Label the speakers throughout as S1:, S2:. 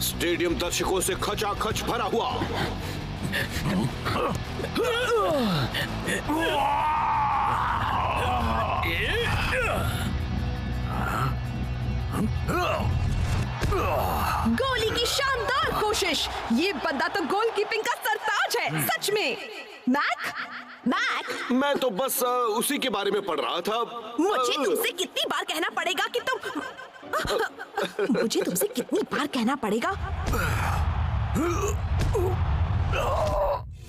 S1: Stadium दर्शकों से खचाखच भरा हुआ।
S2: गोली की शानदार कोशिश। ये बंदा तो गोलकीपिंग का सरताज है, सच में। मैक, मैक,
S1: मैं तो बस उसी के बारे में पढ़ रहा था।
S2: मुझे तुमसे कितनी बार कहना पड़ेगा कि मुझे तुमसे कितनी बार कहना पड़ेगा।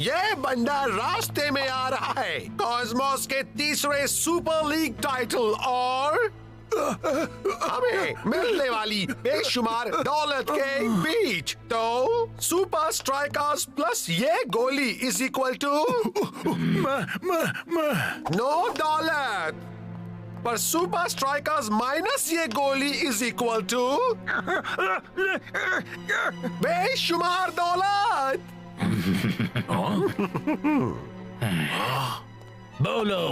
S3: ये बंदा रास्ते में आ रहा है कॉस्मोस के तीसरे सुपर लीग टाइटल और हमें मिलने वाली बेशुमार दौलत के बीच। तो सुपर स्ट्राइकर्स प्लस ये गोली इज इक्वल टू नो दौलत, पर सुपर स्ट्राइकर्स माइनस ये गोली इज इक्वल टू बेशुमार दौलत।
S4: बोलो,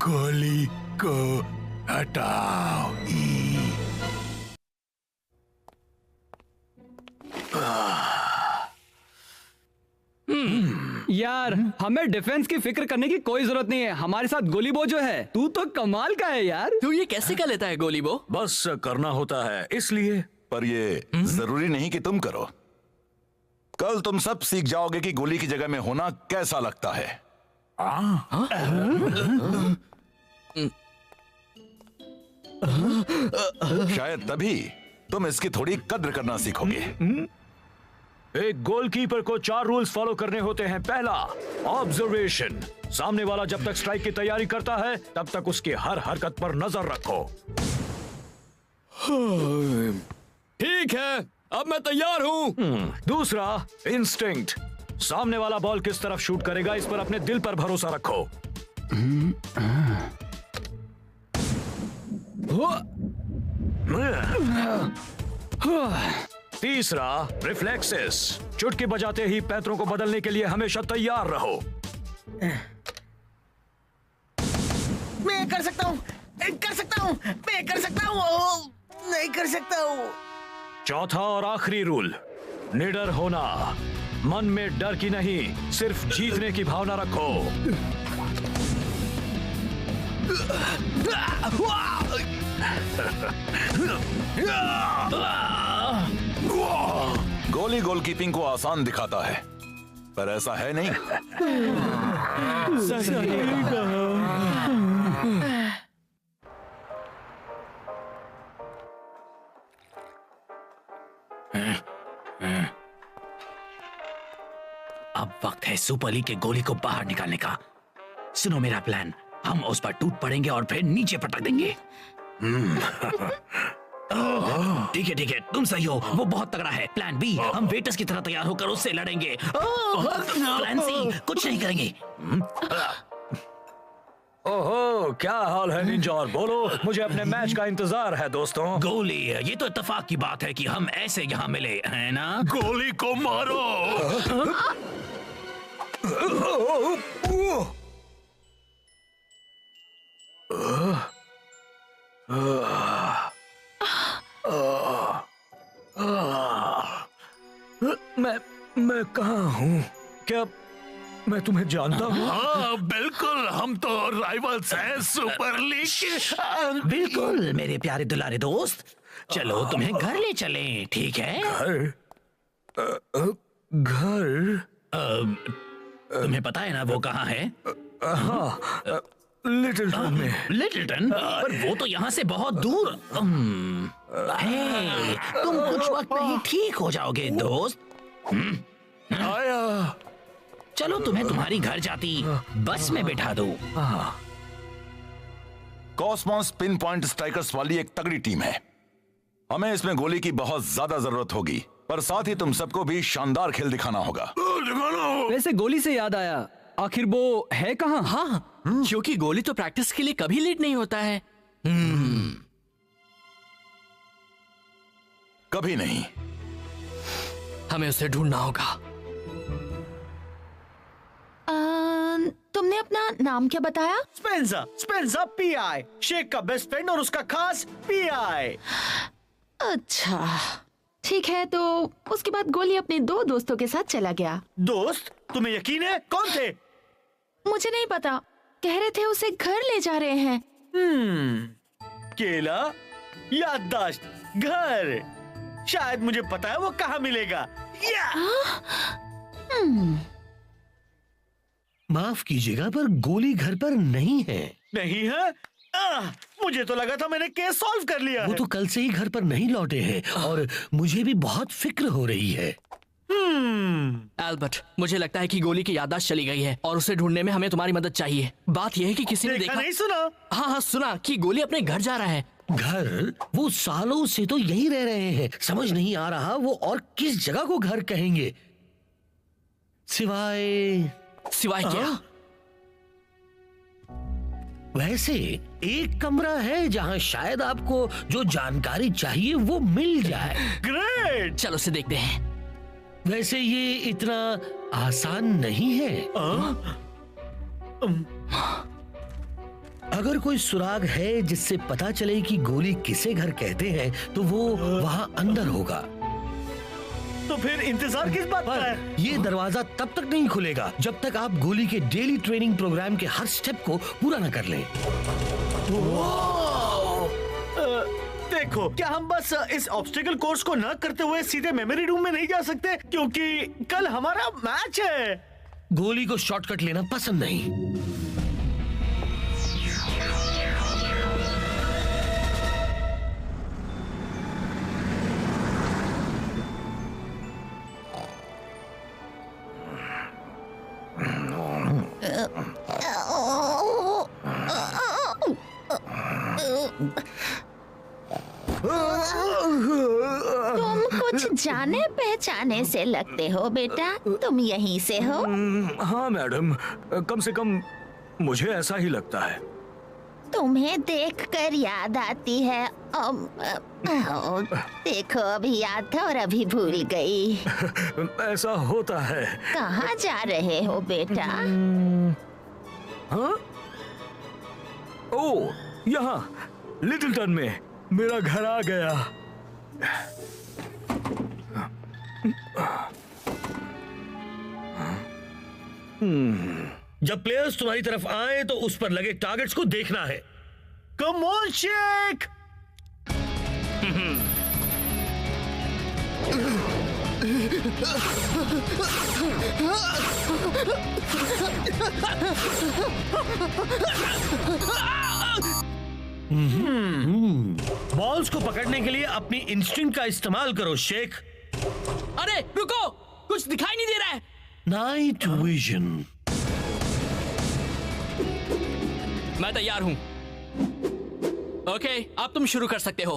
S5: गोली को हटाओ।
S6: यार, हमें डिफेंस की फिक्र करने की कोई जरूरत नहीं है। हमारे साथ गोलीबो जो है, तू तो कमाल का है यार।
S7: तू ये कैसे कर लेता है गोलीबो?
S4: बस करना होता है इसलिए।
S5: पर ये जरूरी नहीं कि तुम करो। कल तुम सब सीख जाओगे कि गोली की जगह में होना कैसा लगता है। शायद तभी तुम इसकी थोड़ी कद्र करना सीखोगे।
S4: एक गोलकीपर को 4 रूल्स फॉलो करने होते हैं। पहला, ऑब्जर्वेशन। सामने वाला जब तक स्ट्राइक की तैयारी करता है तब तक उसकी हर हरकत पर नजर रखो।
S7: ठीक है, अब मैं तैयार हूँ।
S4: दूसरा, इंस्टिंक्ट। सामने वाला बॉल किस तरफ शूट करेगा इस पर अपने दिल पर भरोसा रखो। तीसरा, रिफ्लेक्सेस। चुटकी बजाते ही पैंतरों को बदलने के लिए हमेशा तैयार रहो।
S8: मैं कर सकता हूँ, कर सकता हूँ, मैं कर सकता हूँ, नहीं कर सकता हूँ।
S4: चौथा और आखिरी रूल, निडर होना। मन में डर की नहीं, सिर्फ जीतने की भावना रखो।
S5: गोली गोलकीपिंग को आसान दिखाता है, पर ऐसा है नहीं।
S8: अब वक्त है सुपर लीग के गोली को बाहर निकालने का। सुनो मेरा प्लान, हम उस पर टूट पड़ेंगे और फिर नीचे पटक देंगे। ठीक है ठीक है, तुम सही हो, वो बहुत तगड़ा है। प्लान बी, हम वेटर्स की तरह तैयार होकर उससे लड़ेंगे। प्लान सी, कुछ नहीं करेंगे।
S4: ओहो, क्या हाल है निंजा? और बोलो, मुझे अपने मैच का इंतजार है दोस्तों।
S8: गोली, ये तो इत्तेफाक की बात है कि हम ऐसे यहाँ मिले हैं ना।
S5: गोली को मारो।
S4: मैं कहाँ हूँ? क्या मैं तुम्हें जानता हूँ?
S5: हाँ बिल्कुल, हम तो राइवल्स हैं सुपर लीग के।
S8: बिल्कुल मेरे प्यारे दुलारे दोस्त, चलो तुम्हें घर ले चलें, ठीक है?
S4: घर?
S8: तुम्हें पता है ना वो कहाँ है?
S4: हाँ, लिटिलटन में।
S8: लिटिलटन? पर वो तो यहाँ से बहुत दूर। हे, तुम कुछ वक्त में ही ठीक हो जाओगे दोस्त।
S5: आया।
S8: चलो तुम्हें तुम्हारी घर जाती बस में बिठा दूं।
S5: कॉस्मोस पिन पॉइंट स्ट्राइकर्स वाली एक तगड़ी टीम है। हमें इसमें गोली की बहुत ज्यादा जरूरत होगी, पर साथ ही तुम सबको भी शानदार खेल दिखाना होगा।
S6: वैसे गोली से याद आया, आखिर वो है कहाँ?
S7: हाँ, क्योंकि गोली तो प्रैक्टिस के लिए कभी लेट नहीं होता है।
S5: कभी नहीं।
S7: हमें उसे ढूंढना होगा।
S2: तुमने अपना नाम क्या बताया?
S9: स्पेंसर, स्पेंसर पीआई, शेख का बेस्ट फ्रेंड और उसका खास पीआई।
S2: अच्छा
S10: ठीक है, तो उसके बाद गोली अपने 2 दोस्तों के साथ चला गया।
S9: दोस्त? तुम्हें यकीन है? कौन थे?
S10: मुझे नहीं पता, कह रहे थे उसे घर ले जा रहे हैं।
S9: केला, याददाश्त, घर। शायद मुझे पता है वो कहाँ मिलेगा।
S11: माफ कीजिएगा, पर गोली घर पर नहीं है।
S9: नहीं है? मुझे तो लगा था मैंने केस सॉल्व कर लिया है।
S11: वो तो कल से ही घर पर नहीं लौटे हैं और मुझे भी बहुत फिक्र हो रही है।
S8: एल्बर्ट, मुझे लगता है कि गोली की याददाश्त चली गई है और उसे ढूंढने में हमें तुम्हारी मदद चाहिए। बात यह है कि किसी ने देखा
S9: नहीं सुना?
S8: हाँ, सुना कि गोली अपने घर जा रहा है।
S11: घर? वो सालों से तो यही रह रहे हैं। समझ नहीं आ रहा वो और किस जगह को घर कहेंगे,
S8: सिवाय क्या?
S11: वैसे एक कमरा है जहां शायद आपको जो जानकारी चाहिए वो मिल जाए।
S9: ग्रेट!
S8: चलो उसे देखते हैं।
S11: वैसे ये इतना आसान नहीं है। अगर कोई सुराग है जिससे पता चले कि गोली किसे घर कहते हैं तो वो वहां अंदर होगा।
S9: तो फिर इंतजार किस बात का है?
S11: ये दरवाजा तब तक नहीं खुलेगा जब तक आप गोली के डेली ट्रेनिंग प्रोग्राम के हर स्टेप को पूरा न कर लें।
S9: देखो, क्या हम बस इस ऑब्स्टिकल कोर्स को न करते हुए सीधे मेमोरी रूम में नहीं जा सकते? क्योंकि कल हमारा मैच है।
S11: गोली को शॉर्टकट लेना पसंद नहीं।
S12: तुम कुछ जाने पहचाने से लगते हो बेटा, तुम यहीं से हो?
S4: हाँ मैडम, कम से कम मुझे ऐसा ही लगता है।
S12: तुम्हें देखकर याद आती है। देखो, अभी याद था और अभी भूल गई।
S4: ऐसा होता है।
S12: कहाँ जा रहे हो बेटा?
S4: हाँ? ओह, यहाँ लिटिलटन में मेरा घर आ गया।
S11: जब प्लेयर्स तुम्हारी तरफ आए तो उस पर लगे टारगेट्स को देखना है।
S9: Come on shake!
S11: बॉल्स को पकड़ने के लिए अपनी इंस्टिंक्ट का इस्तेमाल करो शेख।
S8: अरे रुको, कुछ दिखाई नहीं दे रहा है।
S11: Night vision.
S8: मैं तैयार हूं। ओके, अब तुम शुरू कर सकते हो।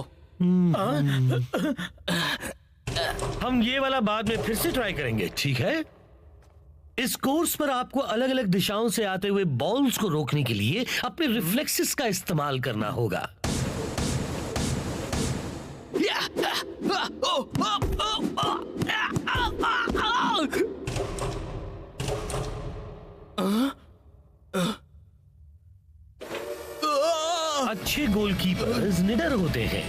S11: हम ये वाला बाद में फिर से ट्राई करेंगे, ठीक है? इस कोर्स पर आपको अलग अलग दिशाओं से आते हुए बॉल्स को रोकने के लिए अपने रिफ्लेक्सेस का इस्तेमाल करना होगा। अच्छे गोलकीपर्स निडर होते हैं।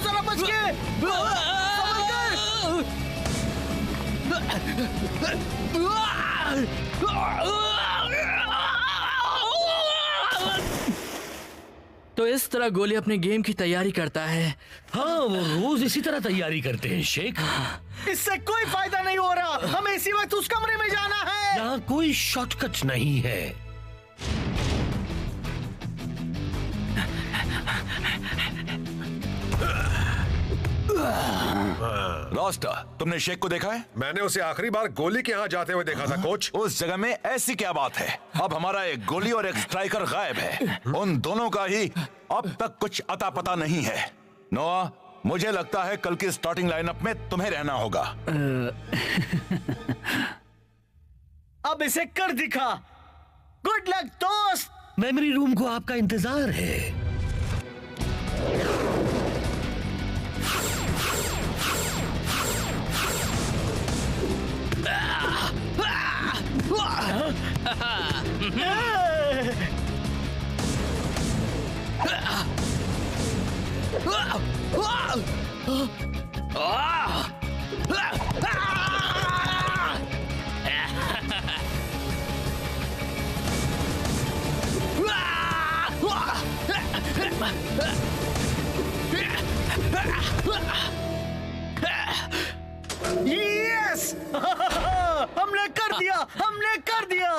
S9: जरा बच के!
S8: तो इस तरह गोली अपने गेम की तैयारी करता है।
S11: हाँ, वो रोज इसी तरह तैयारी करते हैं शेख।
S9: इससे कोई फायदा नहीं हो रहा। हमें इसी वक्त उस कमरे में जाना है।
S11: यहाँ कोई शॉर्टकट नहीं है।
S5: रॉस्टा, तुमने शेख को देखा है?
S3: मैंने उसे आखिरी बार गोली के यहाँ जाते हुए देखा था कोच।
S5: उस जगह में ऐसी क्या बात है? अब हमारा एक गोली और एक स्ट्राइकर गायब है। उन दोनों का ही अब तक कुछ अता पता नहीं है। नोआ, मुझे लगता है कल की स्टार्टिंग लाइनअप में तुम्हें रहना होगा।
S9: अब इसे कर दिखा। गुड लक दोस्त।
S11: मेमोरी रूम को आपका इंतजार है।
S9: यस! हमने कर दिया, हमने कर दिया।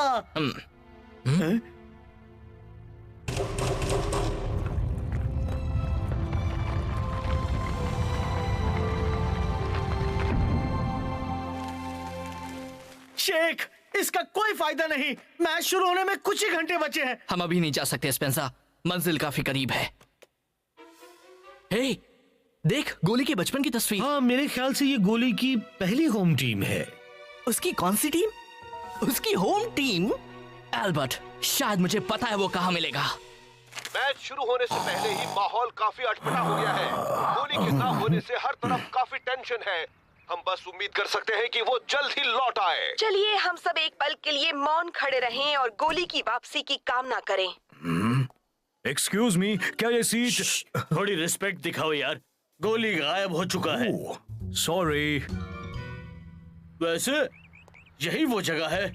S9: शेख, इसका कोई फायदा नहीं। मैच शुरू होने में कुछ ही घंटे बचे हैं।
S8: हम अभी नहीं जा सकते स्पेंसर, मंजिल काफी करीब है। हे, देख गोली के बचपन की तस्वीर।
S11: हाँ, मेरे ख्याल से ये गोली की पहली होम टीम है।
S8: उसकी कौन सी टीम? उसकी होम टीम? एल्बर्ट, शायद मुझे पता है वो कहाँ मिलेगा।
S1: मैच शुरू होने से पहले ही माहौल काफी अटपटा हो गया है। गोली के ना होने से हर तरफ काफी टेंशन है। हम बस उम्मीद कर सकते हैं कि वो जल्द ही लौट आए।
S2: चलिए हम सब एक पल के लिए मौन खड़े रहें और गोली की वापसी की कामना करें।
S4: एक्सक्यूज मी, क्या ये सीट?
S11: थोड़ी रिस्पेक्ट दिखाओ यार, गोली गायब हो चुका है।
S4: सॉरी।
S11: वैसे यही वो जगह है,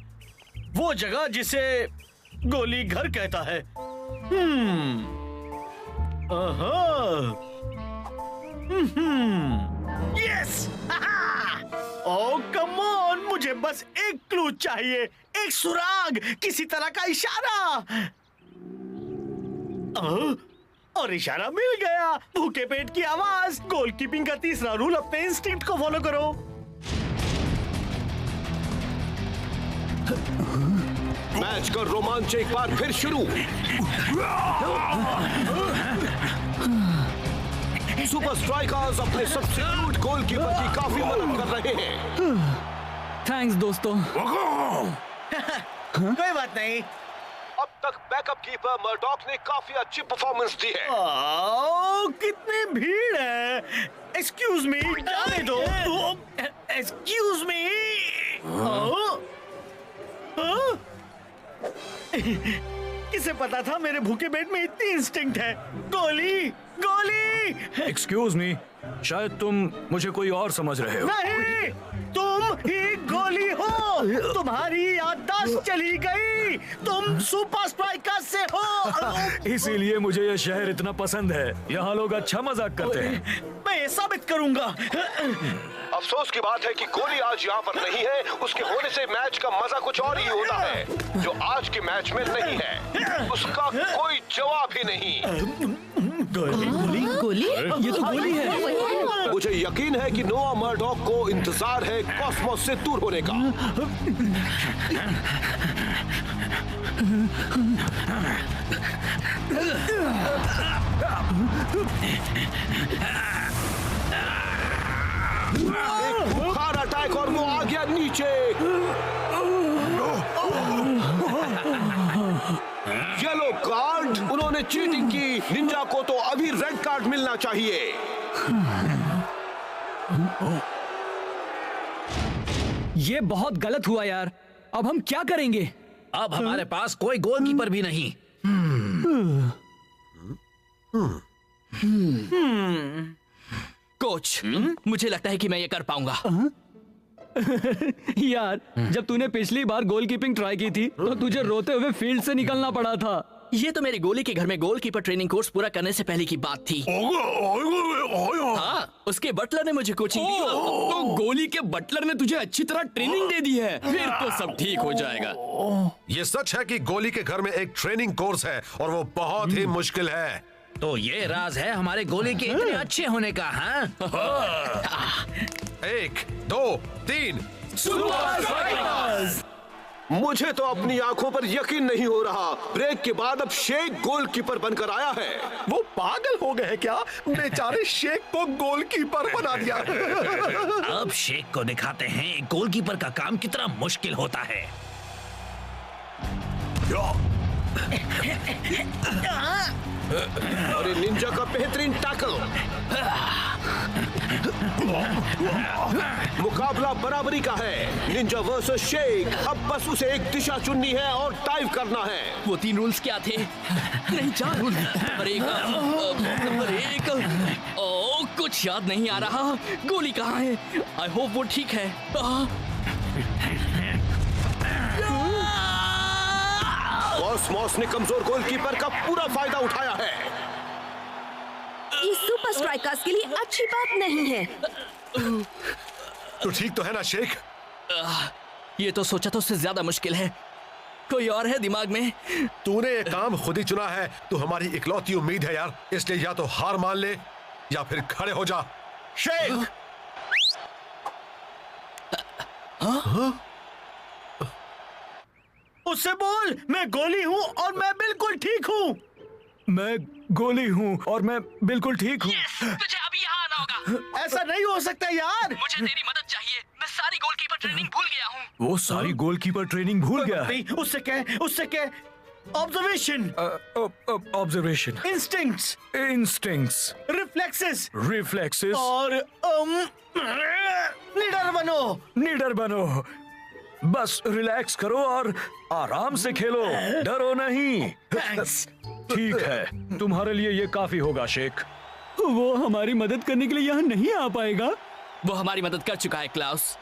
S11: वो जगह जिसे गोली घर कहता है। यस! ओह कम ऑन, मुझे बस एक क्लू चाहिए, एक सुराग, किसी तरह का इशारा। और इशारा मिल गया। भूखे पेट की आवाज। गोलकीपिंग का तीसरा रूल, अपने इंस्टिंक्ट को फॉलो करो।
S1: मैच का रोमांच एक बार फिर शुरू। सुपर स्ट्राइकर्स अपने सब्स्टिट्यूट गोलकीपर की काफी मदद कर रहे हैं।
S6: थैंक्स दोस्तों।
S9: कोई बात नहीं।
S1: अब तक बैकअप कीपर मर्डॉक ने काफी अच्छी परफॉर्मेंस दी है।
S9: कितनी भीड़ है। एक्सक्यूज मी, जाने दो। Excuse me. किसे पता था मेरे भूखे पेट में इतनी इंस्टिंक्ट है। गोली, गोली।
S4: एक्सक्यूज मी, शायद तुम मुझे कोई और समझ रहे हो।
S9: नहीं, तुम ही गोली हो। तुम्हारी याददाश्त चली गई। तुम सुपर स्ट्राइकर से हो।
S4: इसीलिए मुझे यह शहर इतना पसंद है। यहाँ लोग अच्छा मजाक करते हैं।
S9: मैं ये साबित करूंगा।
S1: अफसोस की बात है कि गोली आज यहाँ पर नहीं है। उसके होने से मैच का मजा कुछ और ही होता है, जो आज के मैच में नहीं है। उसका कोई जवाब ही नहीं।
S6: गोली गोली, ये तो गोली है।
S1: मुझे यकीन है कि नोआ मर्डॉक को इंतजार है कॉस्मोस से दूर होने का। एक बुखार अटैक और वो आ गया नीचे। Yellow card. उन्होंने चीटिंग की। निंजा को तो अभी रेड कार्ड मिलना चाहिए।
S6: ये बहुत गलत हुआ यार। अब हम क्या करेंगे?
S8: अब हमारे पास कोई गोलकीपर भी नहीं। कोच, मुझे लगता है कि मैं ये कर पाऊंगा।
S6: यार, जब तूने पिछली बार गोलकीपिंग ट्राई की थी तो तुझे रोते हुए फील्ड से निकलना पड़ा था।
S8: ये तो मेरे गोली के घर में गोलकीपर ट्रेनिंग कोर्स पूरा करने से पहले की बात थी। हाँ, उसके बटलर ने मुझे कोचिंग दी।
S7: तो गोली के बटलर ने तुझे अच्छी तरह ट्रेनिंग दे दी है। फिर तो सब ठीक हो जाएगा।
S3: ये सच है कि गोली के घर में एक ट्रेनिंग कोर्स है और वो बहुत ही मुश्किल है।
S8: तो ये राज है हमारे गोली के इतने अच्छे होने का। हाँ?
S3: 1, 2, 3।
S1: मुझे तो अपनी आंखों पर यकीन नहीं हो रहा। ब्रेक के बाद अब शेख गोलकीपर बनकर आया है।
S3: वो पागल हो गए क्या? बेचारे शेख को गोलकीपर बना दिया।
S8: अब शेख को दिखाते हैं गोलकीपर का काम कितना मुश्किल होता है।
S1: अरे निंजा का बेहतरीन टैकल। मुकाबला बराबरी का है। Ninja versus Sheikh. अब बस उसे एक दिशा चुननी है और डाइव करना है।
S8: वो 3 रूल्स क्या थे? नहीं, 4 रूल। नंबर 1,
S7: कुछ याद नहीं आ रहा। गोली कहाँ है? आई होप वो ठीक है।
S1: कॉस्मोस ने कमजोर गोलकीपर का पूरा फायदा उठाया है।
S2: ये सुपर स्ट्राइकर्स के लिए अच्छी बात नहीं है।
S3: तो ठीक तो है ना शेख?
S7: ये तो सोचा तो उससे ज्यादा मुश्किल है। कोई और है दिमाग में?
S3: तूने ये काम खुद ही चुना है, तो हमारी इकलौती उम्मीद है यार, इसलिए या तो हार मान ले या फिर खड़े हो जा। शेख!
S9: उससे बोल मैं गोली हूँ और मैं बिल्कुल ठीक हूँ।
S4: मैं गोली हूँ और मैं बिल्कुल ठीक हूँ।
S8: तुझे अभी यहाँ आना होगा।
S9: ऐसा नहीं हो सकता यार।
S8: मुझे तेरी मदद चाहिए। मैं सारी गोलकीपर ट्रेनिंग भूल गया हूँ।
S4: वो सारी गोलकीपर ट्रेनिंग भूल गया है।
S9: उससे क्या? ऑब्जर्वेशन,
S4: ऑब्जर्वेशन, इंस्टिंक्ट्स, रिफ्लेक्सेस
S9: और
S4: लीडर बनो। बस रिलैक्स करो और आराम से खेलो, डरो नहीं। ठीक है, तुम्हारे लिए ये काफी होगा शेख।
S6: वो हमारी मदद करने के लिए यहाँ नहीं आ पाएगा।
S7: वो हमारी मदद कर चुका है क्लाउस।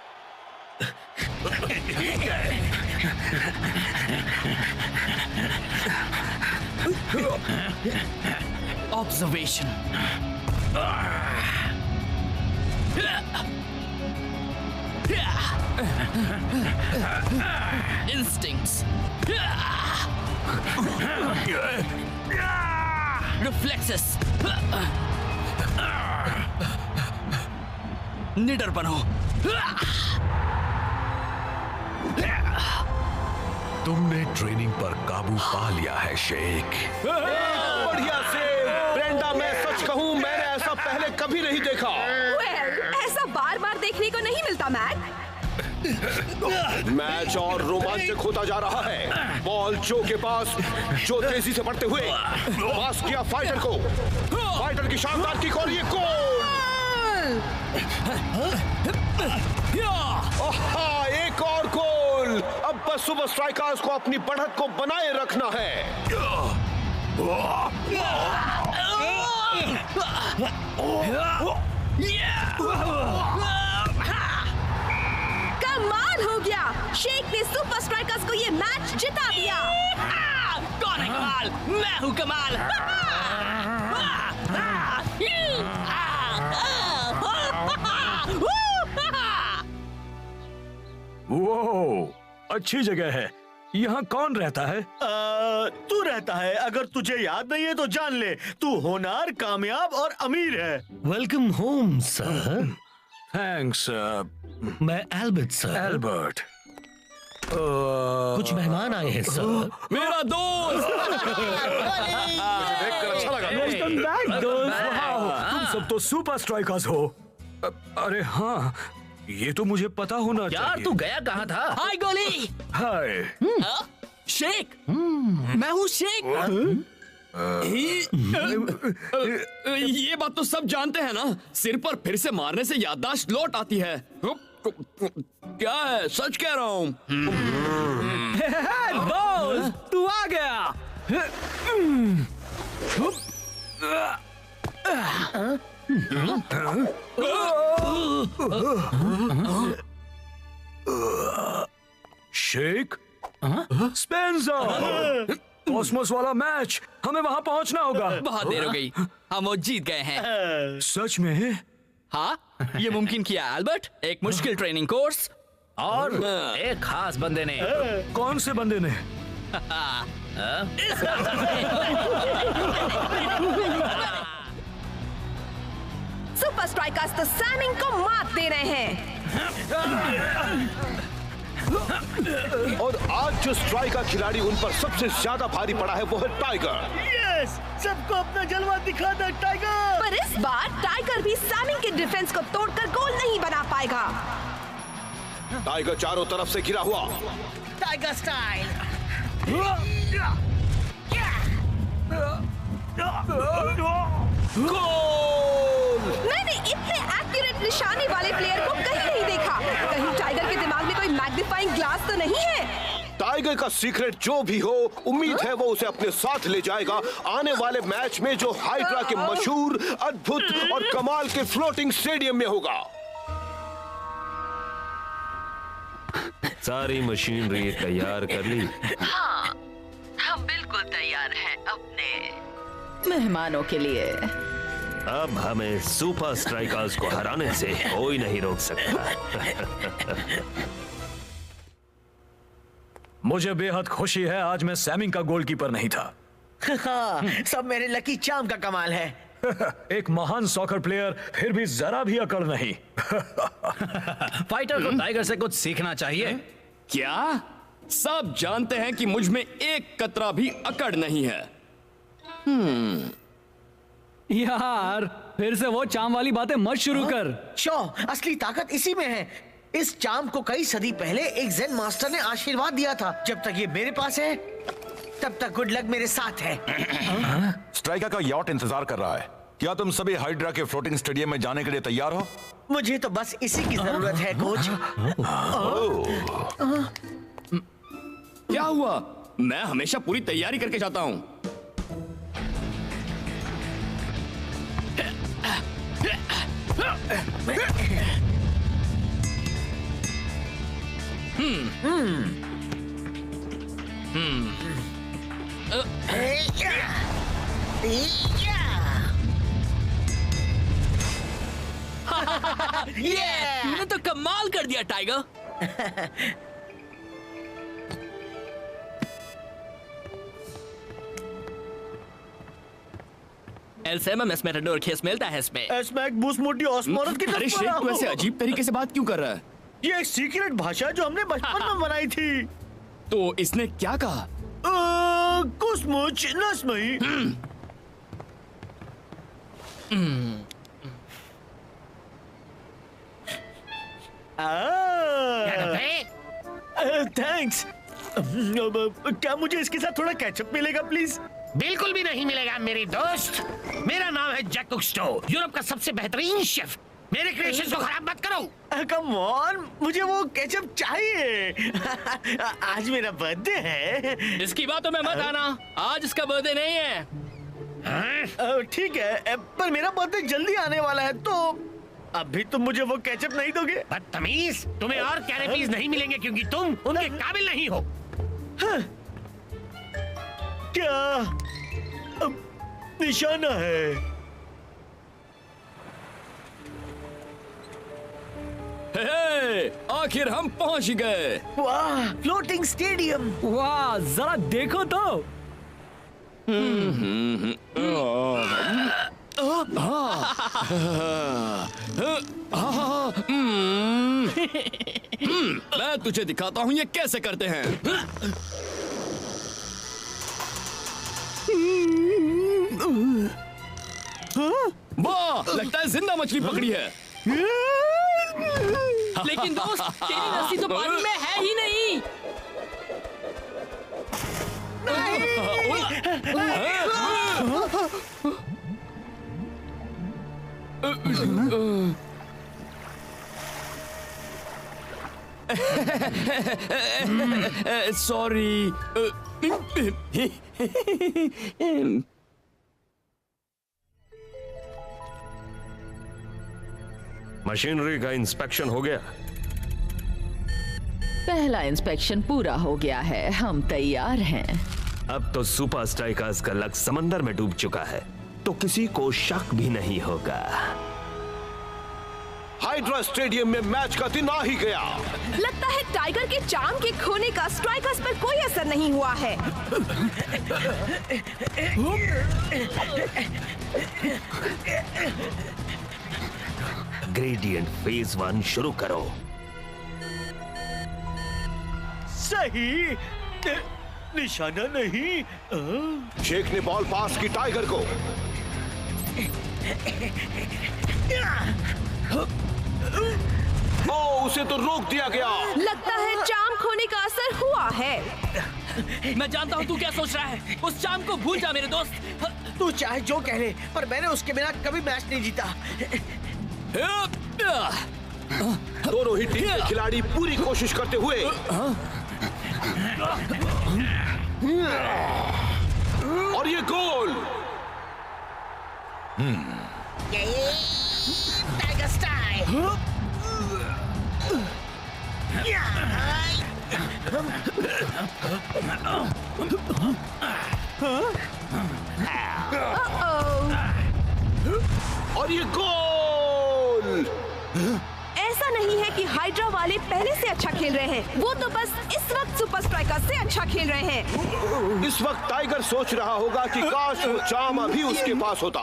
S7: ऑब्जर्वेशन, इंस्टिंक्ट्स, रिफ्लेक्सेस, निडर बनो।
S3: तुमने ट्रेनिंग पर काबू पा लिया है शेख।
S1: बढ़िया से ब्रेंडा, मैं सच कहूँ मैंने ऐसा पहले कभी नहीं देखा।
S2: ऐसा बार बार देखने को नहीं मिलता मैक।
S1: मैच और रोमांचक होता जा रहा है। बॉल जो के पास, जो तेजी से बढ़ते हुए पास किया फाइटर को। फाइटर की शानदार किक और ये गोल। एक और गोल। अब बस सुपर स्ट्राइकर्स को अपनी बढ़त को बनाए रखना है।
S2: कमाल हो गया, शेख ने सुपर स्ट्राइकर्स को ये मैच जिता दिया।
S8: कौन है कमाल? मैं हूँ कमाल।
S4: वो अच्छी जगह है। यहाँ कौन रहता है?
S9: तू रहता है। अगर तुझे याद नहीं है तो जान ले, तू होनहार, कामयाब और अमीर है।
S11: Welcome home sir.
S4: थैंक्स।
S11: मैं एल्बर्ट सर।
S4: एल्बर्ट।
S11: कुछ मेहमान आए हैं सर।
S7: मेरा दोस्त।
S3: देखकर अच्छा लगा।
S4: वेलकम बैक दोस्त। तुम सब तो सुपर स्ट्राइकर्स हो। अरे हाँ, ये तो मुझे पता होना चाहिए।
S8: यार तू गया कहाँ था? हाय गोली।
S4: हाय
S7: शेख। मैं हूँ शेख। ये बात तो सब जानते हैं ना, सिर पर फिर से मारने से याददाश्त लौट आती है। क्या है, सच कह रहा हूँ।
S6: बॉस, तू आ गया।
S4: शेख, स्पेंसर, कॉस्मोस वाला मैच, हमें वहां पहुंचना होगा।
S7: बहुत देर हो गई, हम वो जीत गए हैं।
S4: सच में?
S7: हाँ, ये मुमकिन किया एल्बर्ट। एक मुश्किल ट्रेनिंग कोर्स
S8: और एक खास बंदे ने।
S4: कौन से बंदे ने?
S2: सुपर स्ट्राइकर्स तो सैमिंग को मात दे रहे हैं।
S1: और आज जो स्ट्राइकर खिलाड़ी उन पर सबसे ज्यादा भारी पड़ा है वो है टाइगर।
S9: यस, सबको अपना जलवा दिखा दे टाइगर।
S2: पर इस बार टाइगर भी सैमिंग के डिफेंस को तोड़कर गोल नहीं बना पाएगा।
S1: टाइगर चारों तरफ से घिरा हुआ।
S9: Tiger style.
S1: गोल!
S2: मैंने इतने एक्यूरेट निशाने वाले प्लेयर को कहीं नहीं देखा। कहीं टाइगर के दिमाग में कोई मैग्नीफाइंग ग्लास तो नहीं है?
S1: टाइगर का सीक्रेट जो भी हो, उम्मीद है वो उसे अपने साथ ले जाएगा आने वाले मैच में जो हाइड्रा के मशहूर, अद्भुत और कमाल के फ्लोटिंग स्टेडियम में होगा।
S13: सारी मशीनरी तैयार कर ली?
S14: हाँ, हम बिल्कुल तैयार हैं अपने मेहमानों के लिए।
S13: अब हमें सुपर स्ट्राइकर्स को हराने से कोई नहीं रोक सकता।
S4: मुझे बेहद खुशी है आज मैं सैमिंग का गोलकीपर नहीं था।
S9: हाँ, सब मेरे लकी चार्म का कमाल है।
S4: एक महान सॉकर प्लेयर फिर भी जरा भी अकड़ नहीं।
S6: फाइटर को टाइगर से कुछ सीखना चाहिए।
S7: क्या? सब जानते हैं कि मुझ में एक कतरा भी अकड़ नहीं है।
S6: यार फिर से वो चाम वाली बातें मत शुरू कर।
S9: शो, असली ताकत इसी में है। इस चाम को कई सदी पहले एक ज़ेन मास्टर ने आशीर्वाद दिया था। जब तक ये मेरे पास है तब तक गुड लक मेरे साथ है।
S5: स्ट्राइकर का यॉट इंतजार कर रहा है। क्या तुम सभी हाइड्रा के फ्लोटिंग स्टेडियम में जाने के लिए तैयार हो?
S9: मुझे तो बस इसी की जरूरत है कोच।
S7: क्या हुआ? मैं हमेशा पूरी तैयारी करके जाता हूं।
S8: तूने तो कमाल कर दिया टाइगर। एल्सेमस मेटाडोर खेस मिलता है इसमें।
S9: एस्मैक बूस मोटी ऑस्मोरस की
S7: अरे शेख, तू ऐसे अजीब तरीके से बात क्यों कर रहा है?
S9: ये एक सीक्रेट भाषा जो हमने बचपन में बनाई थी।
S7: तो इसने क्या कहा?
S9: कुसमुच नस्मई। थैंक्स। क्या मुझे इसके साथ थोड़ा केचप मिलेगा प्लीज?
S11: बिल्कुल भी नहीं मिलेगा मेरे दोस्त। मेरा नाम है जैक कुस्टो, यूरोप का सबसे बेहतरीन शेफ। मेरे क्रिएशंस को खराब मत करो।
S9: कम ऑन, मुझे वो केचप चाहिए। आज मेरा बर्थडे है।
S8: इसकी बातों में मत आना, आज इसका बर्थडे नहीं है।
S9: ठीक है, पर मेरा बर्थडे जल्दी आने वाला है, तो अभी तुम मुझे वो केचप नहीं दोगे?
S11: बदतमीज, तुम्हें और कैरेपीज नहीं मिलेंगे क्योंकि तुम उनके काबिल नहीं हो।
S9: क्या निशाना है?
S7: हे, आखिर हम पहुंच गए।
S9: वाह, फ्लोटिंग स्टेडियम।
S6: वाह, जरा देखो तो।
S7: मैं तुझे दिखाता हूँ ये कैसे करते हैं। वाह, लगता है जिंदा मछली पकड़ी है।
S8: लेकिन दोस्त, तेरी रस्सी तो पानी में है ही नहीं।
S7: सॉरी।
S13: मशीनरी का इंस्पेक्शन हो गया?
S14: पहला इंस्पेक्शन पूरा हो गया है, हम तैयार हैं।
S13: अब तो सुपर स्ट्राइकर्स का लक समंदर में डूब चुका है, तो किसी को शक भी नहीं होगा।
S1: हाइड्रा स्टेडियम में मैच का दिन आ ही गया।
S2: लगता है टाइगर के चार्म के खोने का स्ट्राइकर्स पर कोई असर नहीं हुआ है।
S13: ग्रेडियंट फेज 1 शुरू करो।
S9: सही, निशाना नहीं।
S1: शेख ने बॉल पास की टाइगर को। ओ, उसे तो रोक दिया गया।
S2: लगता है चार्म खोने का असर हुआ है।
S8: मैं जानता हूँ तू क्या सोच रहा है। उस चार्म को भूल जा मेरे दोस्त।
S9: तू चाहे जो कह ले, पर मैंने उसके बिना कभी मैच नहीं जीता।
S1: दोनों ही टीम के खिलाड़ी पूरी कोशिश करते हुए और ये गोल।
S9: Tiger style.
S1: और ये गोल।
S2: ऐसा नहीं है कि हाइड्रा वाले पहले से अच्छा खेल रहे हैं, वो तो बस इस वक्त सुपर स्ट्राइकर से अच्छा खेल रहे हैं।
S1: इस वक्त टाइगर सोच रहा होगा कि काश वो चाम अभी उसके पास होता।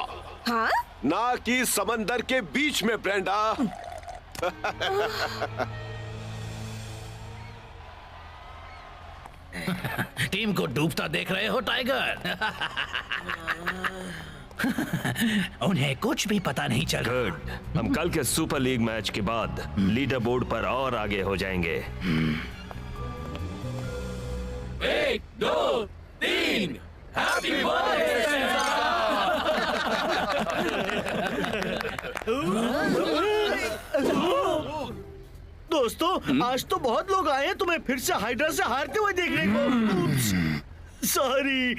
S2: हाँ?
S1: ना कि समंदर के बीच में, ब्रेंडा।
S8: टीम को डूबता देख रहे हो टाइगर? उन्हें कुछ भी पता नहीं चल।
S13: गुड, हम कल के सुपर लीग मैच के बाद लीडर बोर्ड पर और आगे हो जाएंगे।
S7: 1, 2, 3 हैप्पी बर्थडे।
S9: दोस्तों, आज तो बहुत लोग आए हैं तुम्हें फिर से हाइड्रा से हारते हुए देखने को। सॉरी।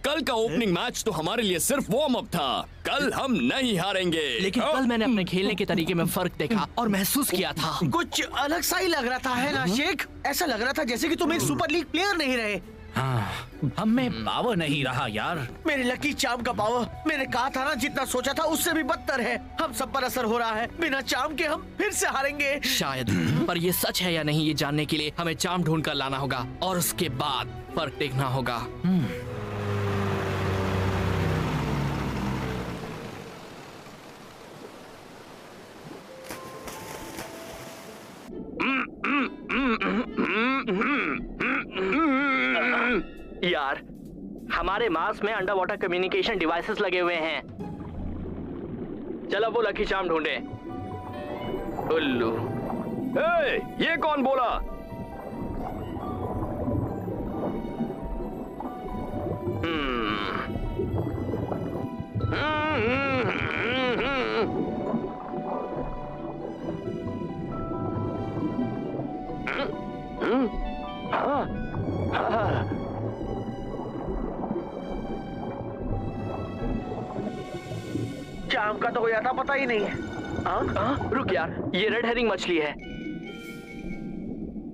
S7: कल का ओपनिंग मैच तो हमारे लिए सिर्फ वार्म अप था। कल हम नहीं हारेंगे।
S15: लेकिन कल मैंने अपने खेलने के तरीके में फर्क देखा और महसूस किया था।
S9: कुछ अलग सा ही लग रहा था, है ना शेख? ऐसा लग रहा था जैसे कि तुम एक सुपर लीग प्लेयर नहीं रहे।
S8: हाँ, हम में पावर नहीं रहा यार।
S9: मेरे लकी चाम का पावर, मैंने कहा था ना, जितना सोचा था उससे भी बदतर है। हम सब पर असर हो रहा है। बिना चाम के हम फिर से हारेंगे
S15: शायद। पर ये सच है या नहीं ये जानने के लिए हमें चाम ढूंढ कर लाना होगा और उसके बाद फर्क देखना होगा।
S16: यार, हमारे मार्स में अंडर वाटर कम्युनिकेशन डिवाइसेस लगे हुए हैं। चलो वो लकी चार्म ढूंढे। उल्लू।
S4: ये कौन बोला?
S9: चाम का तो कोई आता पता ही नहीं है।
S16: रुक यार, ये रेड हेरिंग मछली है।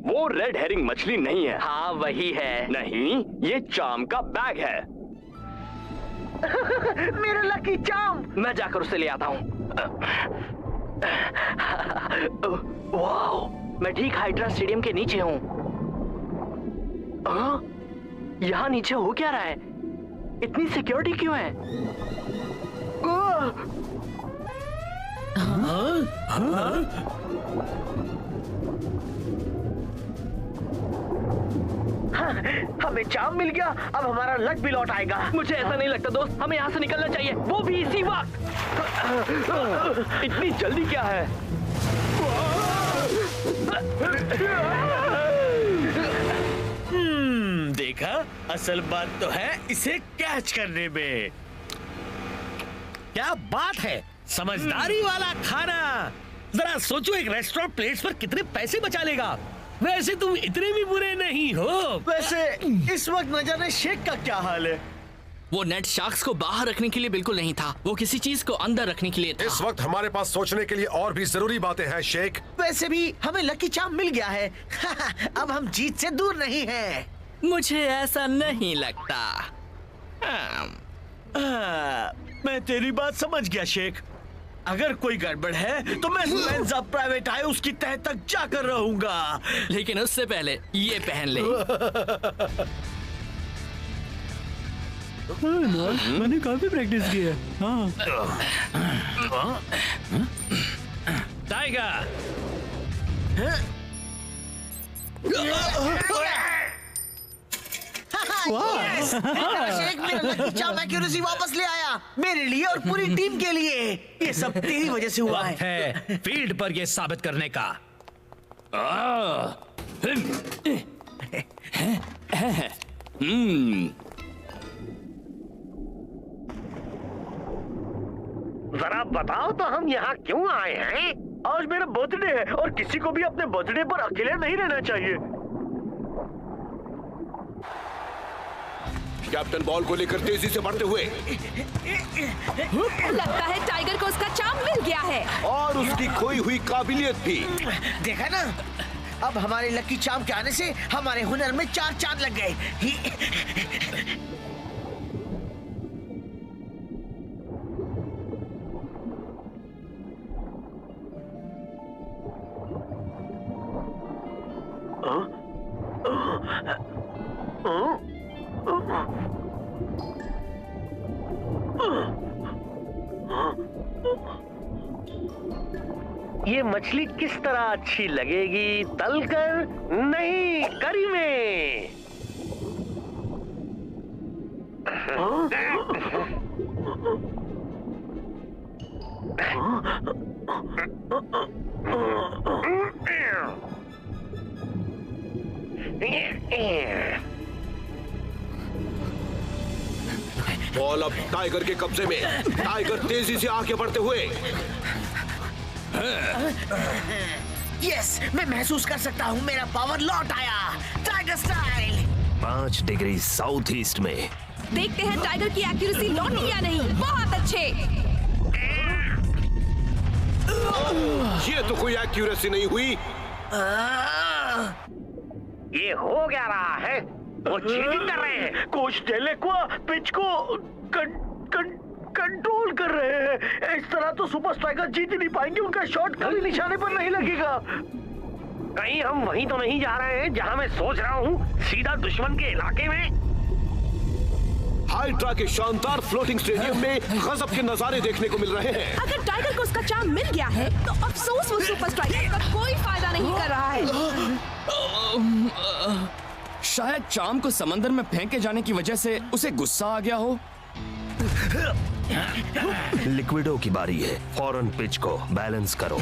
S4: वो रेड हेरिंग मछली नहीं है।
S16: हाँ वही है।
S4: नहीं, ये चाम का बैग है।
S9: मेरा लकी चाम।
S16: मैं जाकर उसे ले आता हूँ। वाओ, मैं ठीक हाइड्रा स्टेडियम के नीचे हूँ। यहाँ नीचे हो क्या रहा है? इतनी सिक्योरिटी क्यों है?
S9: हमें चाम मिल गया, अब हमारा लक भी लौट आएगा।
S16: मुझे ऐसा नहीं लगता दोस्त, हमें यहाँ से निकलना चाहिए, वो भी इसी वक्त।
S4: इतनी जल्दी क्या है?
S11: देखा, असल बात तो है इसे कैच करने में। क्या बात है, समझदारी वाला खाना। जरा सोचो, एक रेस्टोरेंट प्लेट्स पर कितने पैसे बचा लेगा। वैसे तुम इतने भी बुरे नहीं हो।
S9: वैसे इस वक्त न जाने शेख का क्या हाल है।
S15: वो नेट शार्क्स को बाहर रखने के लिए बिल्कुल नहीं था, वो किसी चीज को अंदर रखने के लिए था।
S3: इस वक्त हमारे पास सोचने के लिए और भी जरूरी बातें हैं शेख।
S9: वैसे भी हमें लकी चाम मिल गया है। अब हम जीत से दूर नहीं हैं।
S15: मुझे ऐसा नहीं लगता।
S9: मैं तेरी बात समझ गया शेख। अगर कोई गड़बड़ है तो मैं स्पेंसर प्राइवेट आई उसकी तह तक जाकर रहूंगा।
S15: लेकिन उससे पहले ये पहन ले।
S6: मैंने काफी प्रैक्टिस की है।
S11: Tiger,
S9: Yes! शेख मेरा लकी चार्म एक्यूरेसी वापस ले आया, मेरे लिए और पूरी टीम के लिए। ये सब तेरी वजह से हुआ
S8: है फील्ड पर ये साबित करने का।
S9: जरा बताओ तो हम यहाँ क्यों आए हैं? आज मेरा बर्थडे है और किसी को भी अपने बर्थडे पर अकेले नहीं रहना चाहिए।
S1: कैप्टन बॉल को लेकर तेजी से बढ़ते हुए।
S2: लगता है टाइगर को उसका चार्म मिल गया है
S1: और उसकी खोई हुई काबिलियत भी।
S9: देखा ना, अब हमारे लकी चार्म के आने से हमारे हुनर में 4 चांद लग गए।
S11: ये मछली किस तरह अच्छी लगेगी, तलकर नहीं करी में।
S1: बॉल अब टाइगर के कब्जे में। टाइगर तेजी से आगे बढ़ते हुए।
S9: यस, मैं महसूस कर सकता हूँ, मेरा पावर लौट आया। Tiger style.
S13: 5 degree south east में।
S2: देखते हैं टाइगर की एक्यूरेसी लौटी या नहीं। बहुत अच्छे।
S1: ये तो कोई एक्यूरेसी नहीं हुई।
S11: ये हो क्या रहा है? वो चीटिंग कर रहे हैं। कोच डेलेक्वा पिच को कंट्रोल कर रहे हैं। इस तरह तो सुपर स्ट्राइकर जीत ही नहीं पाएंगे। उनका शॉट कभी निशाने पर नहीं लगेगा। कहीं हम वहीं तो नहीं जा रहे हैं जहां मैं सोच रहा हूं, सीधा दुश्मन के इलाके में।
S1: हाइड्रा के शानदार फ्लोटिंग स्टेडियम में गजब के नजारे देखने को मिल रहे हैं।
S2: अगर टाइगर को उसका चार्म मिल गया है तो अफसोस वो सुपर स्ट्राइकर का कोई फायदा नहीं कर रहा है।
S7: शायद चार्म को समंदर में फेंके जाने की वजह से उसे गुस्सा आ गया हो।
S13: लिक्विडो की बारी है। फौरन पिच को बैलेंस करो।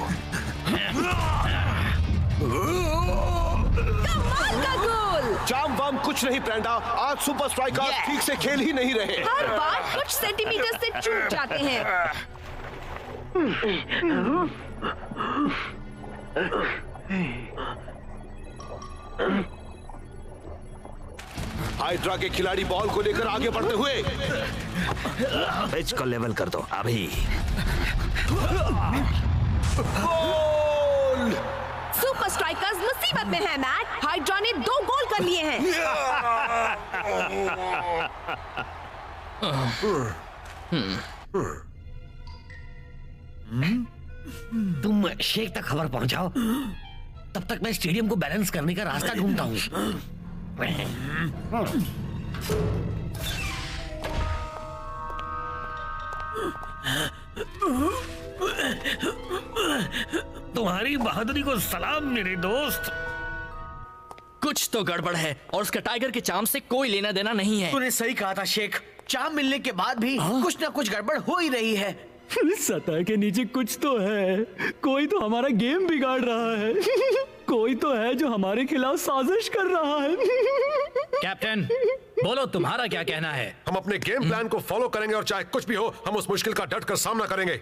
S2: कमाल का गोल।
S1: चार्म वाम कुछ नहीं ब्रेंडा, आज सुपर स्ट्राइकर ठीक से खेल ही नहीं रहे।
S2: हर बार कुछ सेंटीमीटर से चूक जाते हैं।
S1: हाइड्रा के खिलाड़ी बॉल को लेकर आगे बढ़ते हुए।
S13: पिच को लेवल कर दो अभी।
S1: गोल!
S2: सुपर स्ट्राइकर्स मुसीबत में हैं, मैट। हाइड्रा ने 2 गोल कर लिए हैं।
S11: तुम शेख तक खबर पहुंचाओ, तब तक मैं स्टेडियम को बैलेंस करने का रास्ता ढूंढता हूँ। तुम्हारी बहादुरी को सलाम मेरे दोस्त।
S15: कुछ तो गड़बड़ है और उसका टाइगर के चार्म से कोई लेना देना नहीं है।
S9: तूने सही कहा था शेख। चार्म मिलने के बाद भी कुछ ना कुछ गड़बड़ हो ही रही है।
S6: सतह के नीचे कुछ तो है। कोई तो हमारा गेम बिगाड़ रहा है। कोई तो है जो हमारे खिलाफ साजिश कर रहा है।
S8: कैप्टन, बोलो तुम्हारा क्या कहना है?
S3: हम अपने गेम प्लान को फॉलो करेंगे और चाहे कुछ भी हो, हम उस मुश्किल का डट कर सामना करेंगे।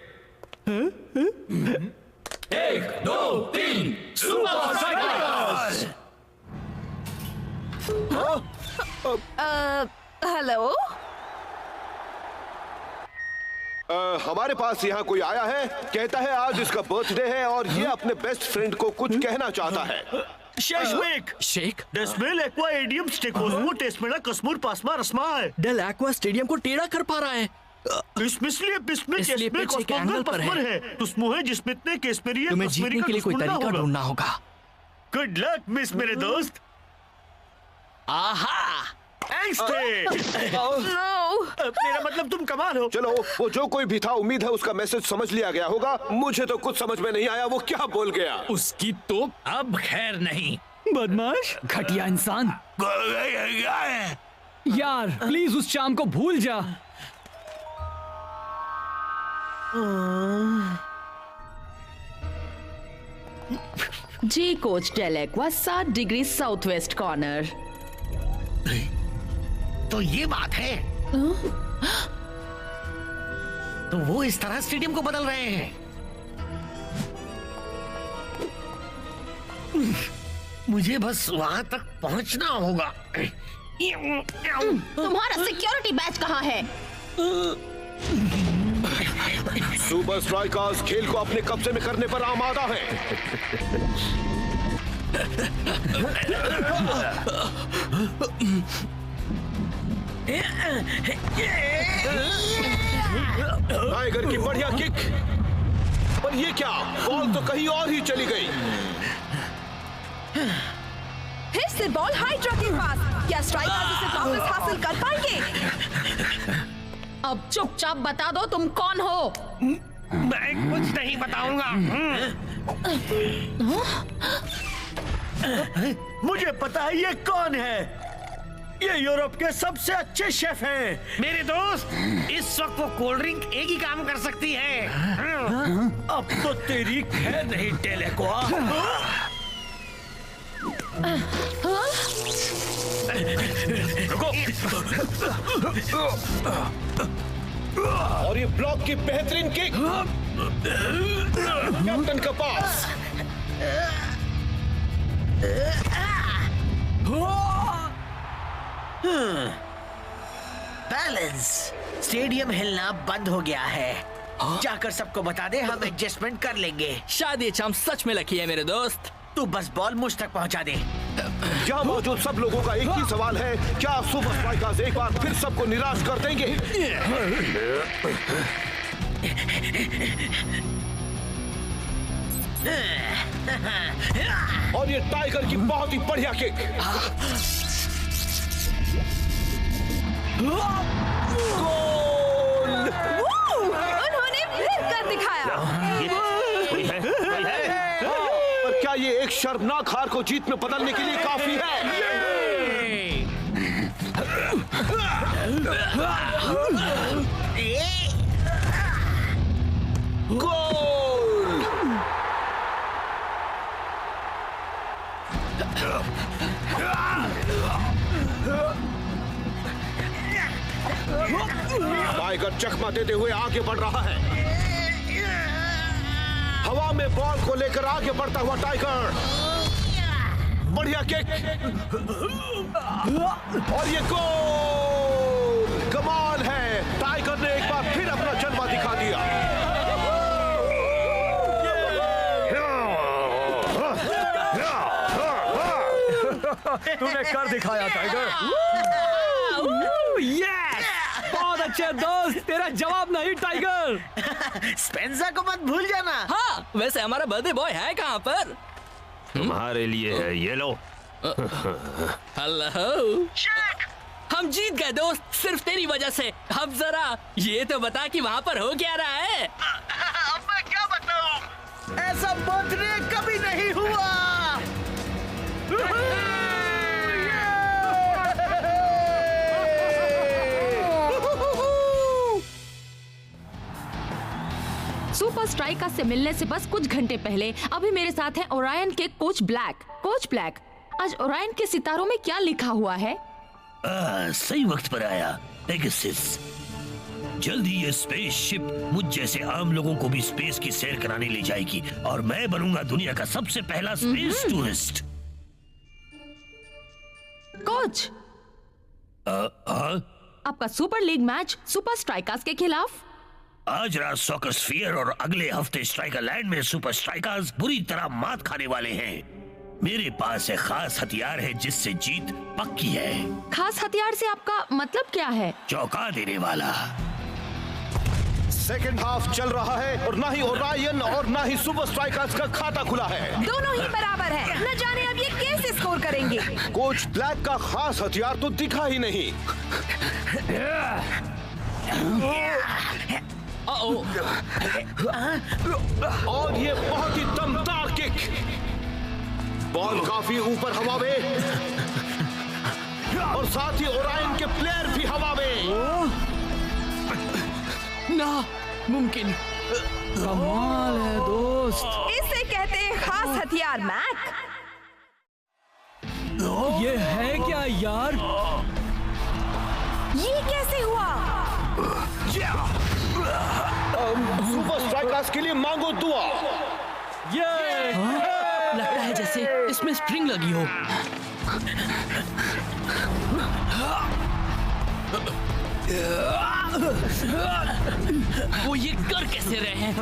S1: 1, 2, 3 सुपर स्ट्राइकर्स।
S2: हेलो।
S1: हमारे पास यहाँ कोई आया है, कहता है आज इसका बर्थडे है और ये अपने बेस्ट फ्रेंड को कुछ कहना चाहता है।
S15: शेख
S11: डेस्मेल एक्वा एडियम स्टेकोस्मो टेस्मेला कस्मूर पासमा रस्माय।
S15: डेल एक्वा स्टेडियम को टेढ़ा कर पा रहा है।
S11: इसलिए
S15: इसलिए पिच एक एंगल पर है।
S11: तुस्मो है जिसमें इतने केस्मेरिया
S15: तुम्हें जीतने के लिए कोई तरीका ढूंढना होगा।
S11: गुड लक मिस मेरे दोस्त।
S15: आहा,
S11: मेरा मतलब तुम कमाल हो।
S1: चलो, वो जो कोई भी था, उम्मीद है उसका मैसेज समझ लिया गया होगा। मुझे तो कुछ समझ में नहीं आया वो क्या बोल गया।
S15: उसकी तो
S8: अब खैर नहीं।
S6: बदमाश, घटिया इंसान। यार प्लीज उस चार्म को भूल जा।
S14: जी कोच डेलेक्वा 7 डिग्री साउथ वेस्ट कॉर्नर।
S11: तो ये बात है। तो वो इस तरह स्टेडियम को बदल रहे हैं। मुझे बस वहां तक पहुंचना होगा।
S12: तुम्हारा सिक्योरिटी बैच कहाँ है?
S1: सुपर स्ट्राइकर्स खेल को अपने कब्जे में करने पर आमादा है। टाइगर की बढ़िया किक, पर ये क्या, बॉल तो कहीं और ही चली गई।
S2: फिर से बॉल हाइड्रा के पास। क्या स्ट्राइकर्स इसे वापस हासिल कर पाएंगे?
S12: अब चुपचाप बता दो तुम कौन हो।
S11: मैं कुछ नहीं बताऊंगा।
S9: मुझे पता है ये कौन है। ये यूरोप के सबसे अच्छे शेफ हैं।
S11: मेरे दोस्त, इस वक्त वो कोल्ड ड्रिंक एक ही काम कर सकती है।
S9: अब तो तेरी खैर नहीं टेलेकोआ।
S1: रुको। और ये ब्लॉक की बेहतरीन किक कैप्टन के पास।
S9: बैलेंस। स्टेडियम हिलना बंद हो गया है। जाकर सबको बता दे, हम एडजस्टमेंट कर लेंगे।
S15: शायद ये चाम सच में लकी है मेरे दोस्त।
S9: तू बस बॉल मुझ तक पहुंचा दे।
S1: क्या मौजूद सब लोगों का एक ही सवाल है, क्या सुपर स्ट्राइकर्स एक बार फिर सबको निराश कर देंगे? और ये टाइगर की बहुत ही बढ़िया किक। गोल!
S2: उन्होंने फिर कर दिखाया।
S1: पर क्या ये एक शर्मनाक हार को जीत में बदलने के लिए काफी है? गोल! टाइगर चकमा देते हुए आगे बढ़ रहा है। हवा में बॉल को लेकर आगे बढ़ता हुआ टाइगर। बढ़िया किक और ये गोल! कमाल है, टाइगर ने एक बार फिर अपना जलवा दिखा दिया।
S4: तूने कर दिखाया टाइगर।
S6: यस, बहुत अच्छे दोस्त। तेरा जवाब नहीं टाइगर।
S9: स्पेंसर को मत भूल जाना।
S15: हाँ, वैसे हमारा बर्थडे बॉय है कहाँ पर?
S13: तुम्हारे लिए है, ये लो।
S15: हेलो। हम जीत गए दोस्त, सिर्फ तेरी वजह से। अब जरा ये तो बता कि वहाँ पर हो क्या रहा है?
S9: अब मैं क्या बताऊं? ऐसा बर्थडे कभी नहीं हुआ।
S10: सुपर स्ट्राइकर्स से मिलने से बस कुछ घंटे पहले अभी मेरे साथ हैं ओरायन के कोच ब्लैक। कोच ब्लैक, आज ओरायन के सितारों में क्या लिखा हुआ है?
S11: सही वक्त पर आया पेगासस। जल्दी ये स्पेसशिप मुझ जैसे आम लोगों को भी स्पेस की सैर कराने ले जाएगी और मैं बनूंगा दुनिया का सबसे पहला स्पेस टूरिस्ट।
S10: कोच, आपका super league match super strikers के खिलाफ।
S11: आज रात सॉकर स्फीयर और अगले हफ्ते स्ट्राइकर लैंड में सुपर स्ट्राइकर्स बुरी तरह मात खाने वाले हैं। मेरे पास एक खास हथियार है जिससे जीत पक्की है।
S10: खास हथियार से आपका मतलब क्या है?
S11: चौंका देने वाला।
S1: सेकेंड हाफ चल रहा है और ना ही ओरायन और ना ही सुपर स्ट्राइकर्स का खाता खुला है।
S2: दोनों ही बराबर है। न जाने अब ये कैसे स्कोर करेंगे।
S1: कोच ब्लैक का खास हथियार तो दिखा ही नहीं। और ये बहुत ही दमदार किक। बॉल काफी ऊपर हवा में और साथ ही ओरायन के प्लेयर भी हवा में।
S15: ना मुमकिन।
S6: कमाल है दोस्त।
S2: इसे कहते हैं खास हथियार मैक।
S6: ये है क्या यार?
S2: ये कैसे हुआ?
S1: सुपर स्ट्राइकर्स के लिए मांगो दुआ।
S15: लगता है जैसे इसमें स्प्रिंग लगी हो। वो ये कर कैसे रहे हैं?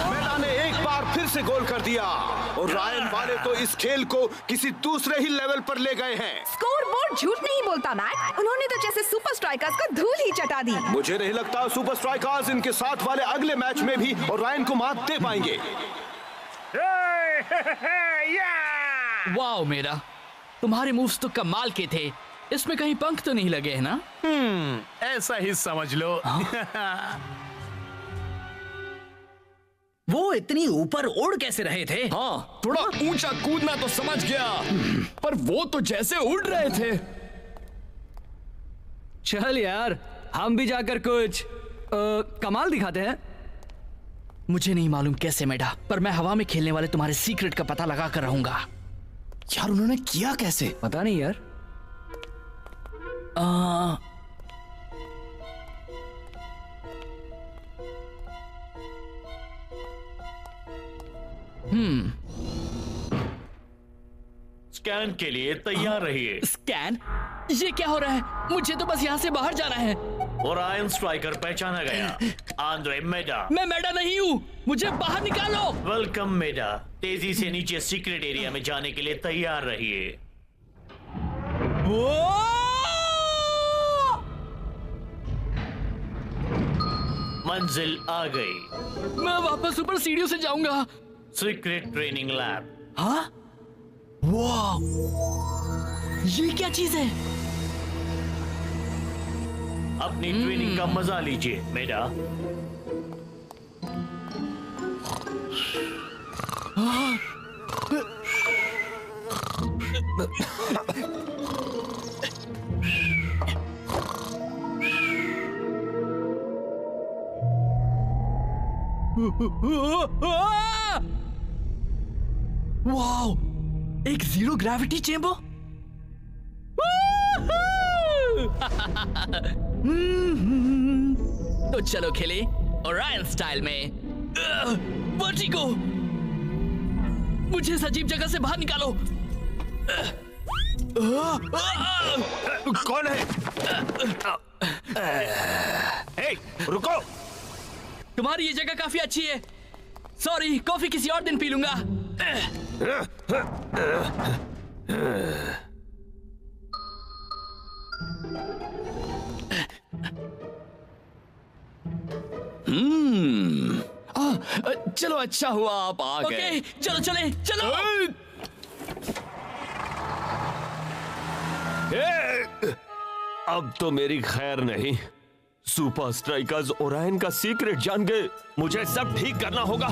S1: मेडा ने एक बार फिर से गोल कर दिया और रायन वाले तो इस खेल को किसी दूसरे ही लेवल पर ले गए हैं।
S2: स्कोर बोर्ड झूठ नहीं बोलता मैक, उन्होंने तो जैसे सुपर स्ट्राइकर्स को धूल ही चटा दी।
S1: मुझे नहीं लगता सुपर स्ट्राइकर्स इनके साथ वाले अगले मैच में भी और रायन को मात दे पाएंगे।
S15: वाओ मेरा, तुम्हारे मूव्स तो कमाल के थे। इसमें कहीं पंख तो नहीं लगे हैं ना?
S3: ऐसा ही समझ लो।
S8: वो इतनी ऊपर उड़ कैसे रहे थे?
S7: हाँ, थोड़ा ऊंचा कूदना तो समझ गया, पर वो तो जैसे उड़ रहे थे।
S6: चल यार, हम भी जाकर कुछ कमाल दिखाते हैं।
S15: मुझे नहीं मालूम कैसे मेडा, पर मैं हवा में खेलने वाले तुम्हारे सीक्रेट का पता लगा कर रहूंगा।
S7: यार उन्होंने किया कैसे?
S6: पता नहीं यार।
S13: स्कैन के लिए तैयार रहिए।
S15: स्कैन? ये क्या हो रहा है? मुझे तो बस यहाँ से बाहर जाना है।
S13: ओरायन स्ट्राइकर पहचाना गया। आंद्रे मेडा।
S15: मैं मेडा नहीं हूँ, मुझे बाहर निकालो।
S13: वेलकम मेडा, तेजी से नीचे सीक्रेट एरिया में जाने के लिए तैयार रहिए। मंजिल आ गई।
S15: मैं वापस ऊपर सीढ़ियों से जाऊंगा।
S13: Secret training lab.
S15: हाँ? वाह, ये क्या चीज है?
S13: अपनी ट्रेनिंग का मजा लीजिए मेडा।
S15: वाओ, एक जीरो ग्रेविटी चेंबर। तो चलो खेले ओरायन स्टाइल में। वर्टिगो, मुझे इस अजीब जगह से बाहर निकालो।
S13: कौन है? हे, रुको।
S15: तुम्हारी ये जगह काफी अच्छी है। सॉरी, कॉफी किसी और दिन पी लूंगा।
S7: चलो अच्छा हुआ आप आ गए।
S15: ओके, चलो चले, चलो।
S13: अब तो मेरी खैर नहीं। सुपर स्ट्राइकर्स ओरायन का सीक्रेट जान गए। मुझे सब ठीक करना होगा।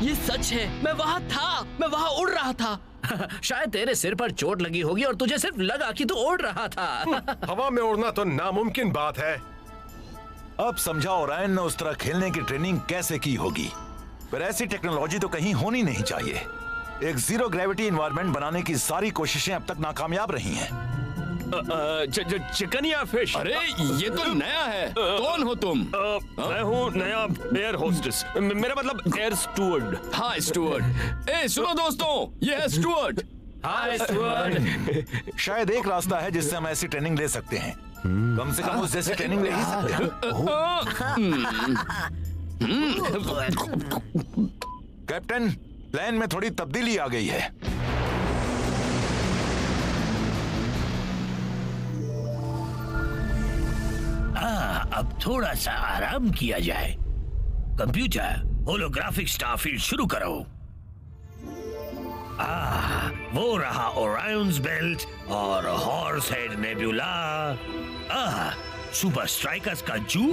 S15: ये सच है, मैं वहां था, मैं वहां उड़ रहा था।
S8: शायद तेरे सिर पर चोट लगी होगी और तुझे सिर्फ लगा कि तू उड़ रहा था।
S3: हवा में उड़ना तो नामुमकिन बात है।
S5: अब समझा ओरायन ने उस तरह खेलने की ट्रेनिंग कैसे की होगी। पर ऐसी टेक्नोलॉजी तो कहीं होनी नहीं चाहिए। एक जीरो ग्रेविटी एनवायरनमेंट बनाने की सारी कोशिशें अब तक नाकामयाब रही हैं।
S13: चिकनिया फिश।
S7: अरे ये तो नया है। कौन हो तुम?
S13: मैं हूँ नया एयर होस्टेस, मेरा मतलब एयर स्टूवर्ड।
S7: हाँ स्टूवर्ड। ए सुनो दोस्तों, ये है स्टूवर्ड।
S13: हाय स्टूवर्ड।
S5: शायद एक रास्ता है जिससे हम ऐसी ट्रेनिंग ले सकते हैं। कम से कम उस जैसी ट्रेनिंग ले ही सकते हैं। कैप्टन, प्लान में थोड़ी तब्दीली आ गई है।
S11: अब थोड़ा सा आराम किया जाए। कंप्यूटर, होलोग्राफिक स्टारफील्ड शुरू करो। वो रहा ओरायन्स बेल्ट और horse head nebula. Super strikers का जू।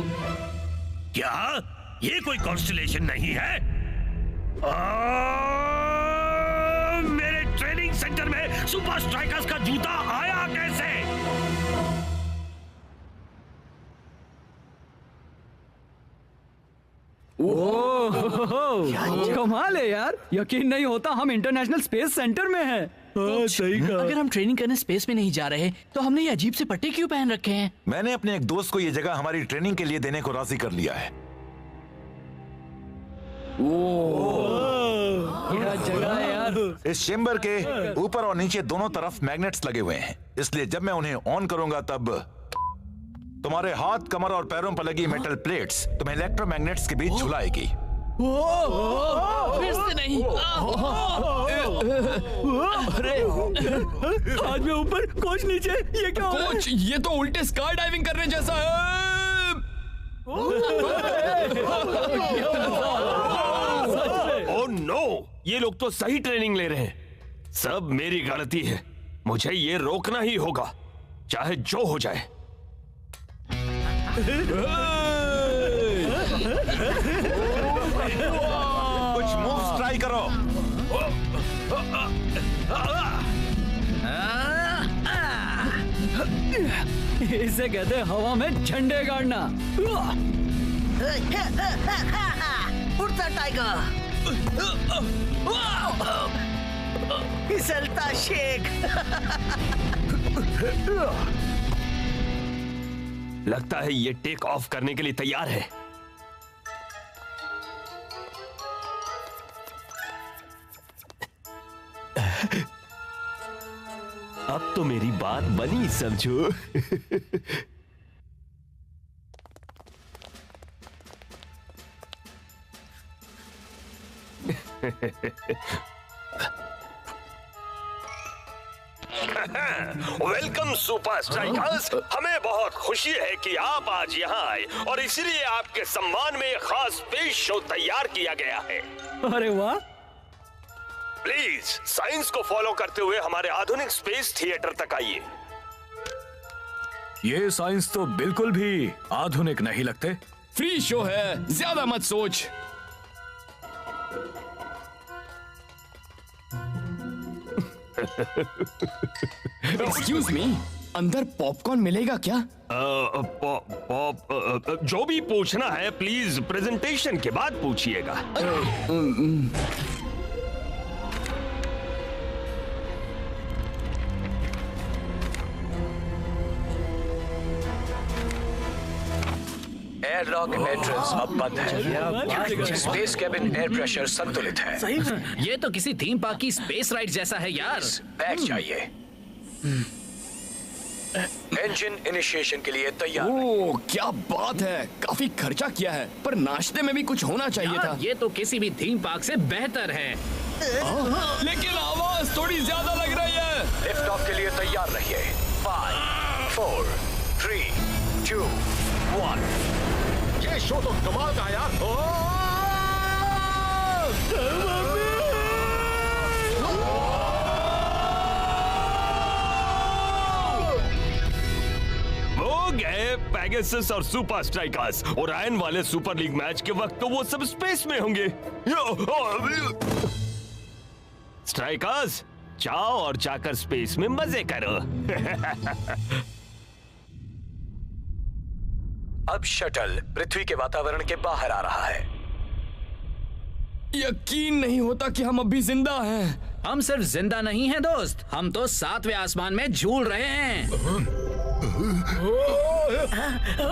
S11: क्या ये कोई कॉन्स्टेलेशन नहीं है? मेरे ट्रेनिंग सेंटर में सुपर स्ट्राइकर्स का जूता आया कैसे?
S6: ओह, कमाल है यार। यकीन नहीं होता हम इंटरनेशनल स्पेस सेंटर में हैं। सही कहा।
S15: अगर हम ट्रेनिंग करने स्पेस में नहीं जा रहे तो हमने ये अजीब से पट्टे क्यों पहन रखे हैं?
S5: मैंने अपने एक दोस्त को ये जगह हमारी ट्रेनिंग के लिए देने को राजी कर लिया है।
S6: क्या जगह है यार।
S5: इस चेम्बर के ऊपर और नीचे दोनों तरफ मैग्नेट्स लगे हुए हैं, इसलिए जब मैं उन्हें ऑन करूंगा तब तुम्हारे हाथ, कमर और पैरों पर लगी मेटल प्लेट्स तुम्हें इलेक्ट्रोमैग्नेट्स के बीच झुलाएगी।
S15: फिर से नहीं।
S6: अरे हाथ में ऊपर, कोच नीचे, ये क्या हो रहा है?
S7: कोच, ये तो उल्टे स्काई डाइविंग करने जैसा है।
S13: ओह नो, ये लोग तो सही ट्रेनिंग ले रहे हैं। सब मेरी गलती है, मुझे ये रोकना ही होगा, चाहे जो हो जाए।
S5: कुछ मूव्स ट्राई करो।
S6: इसे कहते हैं हवा में झंडे गाड़ना।
S9: उड़ता टाइगर, फिसलता शेख।
S13: लगता है ये टेक ऑफ करने के लिए तैयार है। अब तो मेरी बात बनी, समझो। Welcome super strikers. हमें बहुत खुशी है कि आप आज यहाँ आए और इसलिए आपके सम्मान में एक खास स्पेस शो तैयार किया गया है।
S6: अरे वाह।
S13: प्लीज साइंस को फॉलो करते हुए हमारे आधुनिक स्पेस थिएटर तक आइए।
S4: ये साइंस तो बिल्कुल भी आधुनिक नहीं लगते।
S7: फ्री शो है, ज्यादा मत सोच। एक्सक्यूज मी, अंदर पॉपकॉर्न मिलेगा क्या?
S13: जो भी पूछना है प्लीज प्रेजेंटेशन के बाद पूछिएगा।
S4: एयरलॉक एंट्रेंस अब बंद है। स्पेस केबिन एयर प्रेशर संतुलित है।
S8: सही में? ये तो किसी थीम पार्क की स्पेस राइड जैसा है यार।
S4: बैग चाहिए। इंजन इनिशिएशन के लिए तैयार।
S7: ओह क्या बात है, काफी खर्चा किया है, पर नाश्ते में भी कुछ होना चाहिए था।
S8: ये तो किसी भी थीम पार्क से बेहतर है।
S7: लेकिन आवाज थोड़ी ज्यादा लग रही है।
S4: लिफ्ट ऑफ के लिए तैयार रहिए। 5, 4, 3, 2, 1।
S3: ये शो तो कमाल का है यार।
S13: वो गए पेगासस और सुपर स्ट्राइकर्स। ओरायन वाले सुपर लीग मैच के वक्त तो वो सब स्पेस में होंगे। स्ट्राइकर्स जाओ और जाकर स्पेस में मजे करो।
S4: अब शटल पृथ्वी के वातावरण के बाहर आ रहा है।
S7: यकीन नहीं होता कि हम अभी जिंदा हैं।
S8: हम सिर्फ जिंदा नहीं हैं दोस्त, हम तो 7वें आसमान में झूल रहे हैं।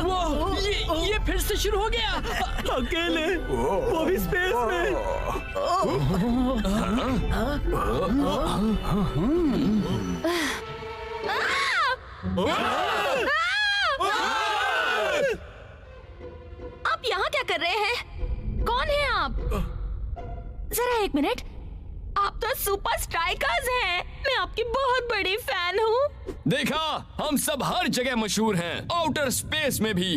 S15: वो ये फिर से शुरू हो गया।
S6: अकेले, वो भी स्पेस में।
S10: आप यहाँ क्या कर रहे हैं? कौन है आप? जरा एक मिनट, आप तो सुपर स्ट्राइकर्स हैं। मैं आपकी बहुत बड़ी फैन हूँ।
S7: देखा, हम सब हर जगह मशहूर हैं, आउटर स्पेस में भी।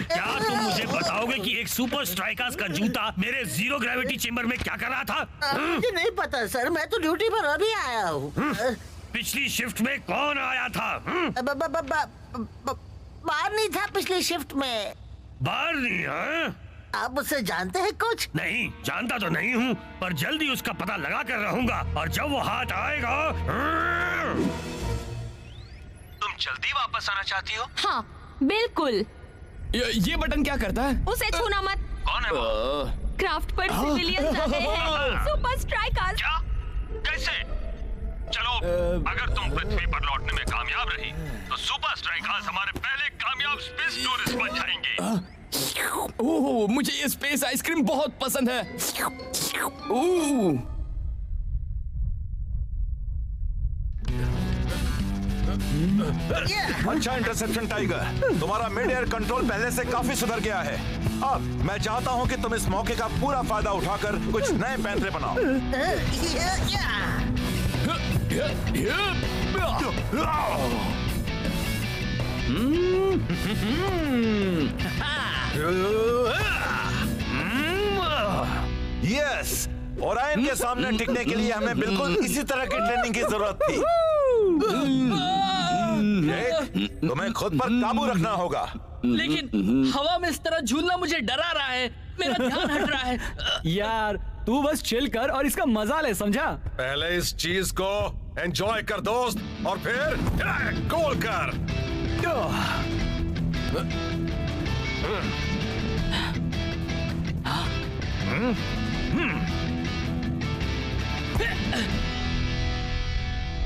S11: क्या तुम मुझे बताओगे कि एक सुपर स्ट्राइकर्स का जूता मेरे जीरो ग्रेविटी चेंबर में क्या कर रहा था?
S9: मुझे नहीं पता सर, मैं तो ड्यूटी पर अभी आया हूँ।
S11: पिछली शिफ्ट में कौन आया था?
S9: बाहर नहीं था पिछली शिफ्ट में।
S11: बाहर नहीं है?
S9: आप मुझसे जानते हैं कुछ?
S11: नहीं, जानता तो नहीं हूँ, पर जल्दी उसका पता लगा कर रहूंगा, और जब वो हाथ आएगा।
S17: तुम जल्दी वापस आना चाहती हो?
S10: हाँ, बिल्कुल।
S7: ये बटन क्या करता है?
S10: उसे छूना मत।
S13: कौन है वो?
S10: क्राफ्ट पर सिविलियंस आ रहे हैं। Super strikers.
S13: क्या? कैसे? चलो, अगर तुम पृथ्वी पर लौटने में कामयाब रही तो सुपर स्ट्राइकर्स हमारे पहले कामयाब स्पेस टूरिस्ट बन जाएंगे।
S7: ओह, मुझे ये स्पेस आइसक्रीम बहुत पसंद है। ओह,
S5: अच्छा इंटरसेप्शन टाइगर, तुम्हारा मिड एयर कंट्रोल पहले से काफी सुधर गया है। अब मैं चाहता हूँ कि तुम इस मौके का पूरा फायदा उठाकर कुछ नए पैंतरे बनाओ। यस, ओरायन के सामने टिकने के लिए हमें बिल्कुल इसी तरह की ट्रेनिंग की जरूरत थी। तुम्हें खुद पर काबू रखना होगा।
S15: लेकिन हवा में इस तरह झूलना मुझे डरा रहा है, मेरा ध्यान हट रहा है।
S6: यार तू बस चिल कर और इसका मजा ले, समझा?
S3: पहले इस चीज को एंजॉय कर दोस्त, और फिर गोल कर।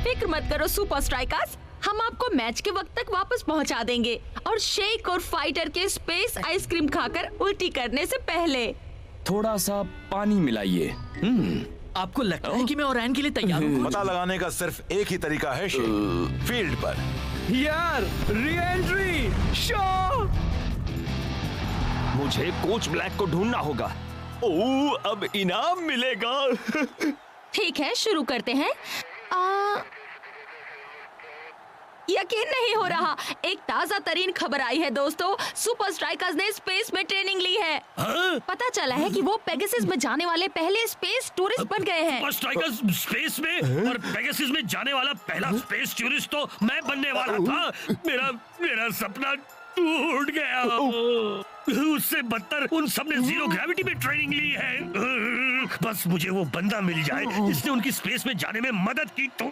S10: फिक्र मत करो सुपर स्ट्राइकर्स, हम आपको मैच के वक्त तक वापस पहुंचा देंगे और शेक और फाइटर के स्पेस आइसक्रीम खाकर उल्टी करने से पहले।
S7: थोड़ा सा पानी मिलाइए।
S15: आपको लगता है कि मैं ओरायन के लिए तैयार हूँ?
S5: पता लगाने का सिर्फ एक ही तरीका है, फील्ड पर।
S6: यार री एंट्री शो।
S13: मुझे कोच ब्लैक को ढूंढना होगा। ओह, अब इनाम मिलेगा।
S10: ठीक है, शुरू करते हैं। यकीन नहीं हो रहा, एक ताजा तरीन खबर आई है दोस्तों। सुपर स्ट्राइकर्स ने स्पेस में ट्रेनिंग ली है। पता चला है कि वो पेगासस में जाने वाले पहले स्पेस टूरिस्ट बन गए हैं।
S11: सुपर स्ट्राइकर्स स्पेस में और पेगासस में जाने वाला पहला स्पेस टूरिस्ट तो मैं बनने वाला था। मेरा सपना टूट गया। उससे बदतर उन सब ने जीरो ग्रेविटी में ट्रेनिंग ली है। बस मुझे वो बंदा मिल जाए जिसने उनकी स्पेस में जाने में मदद की तो।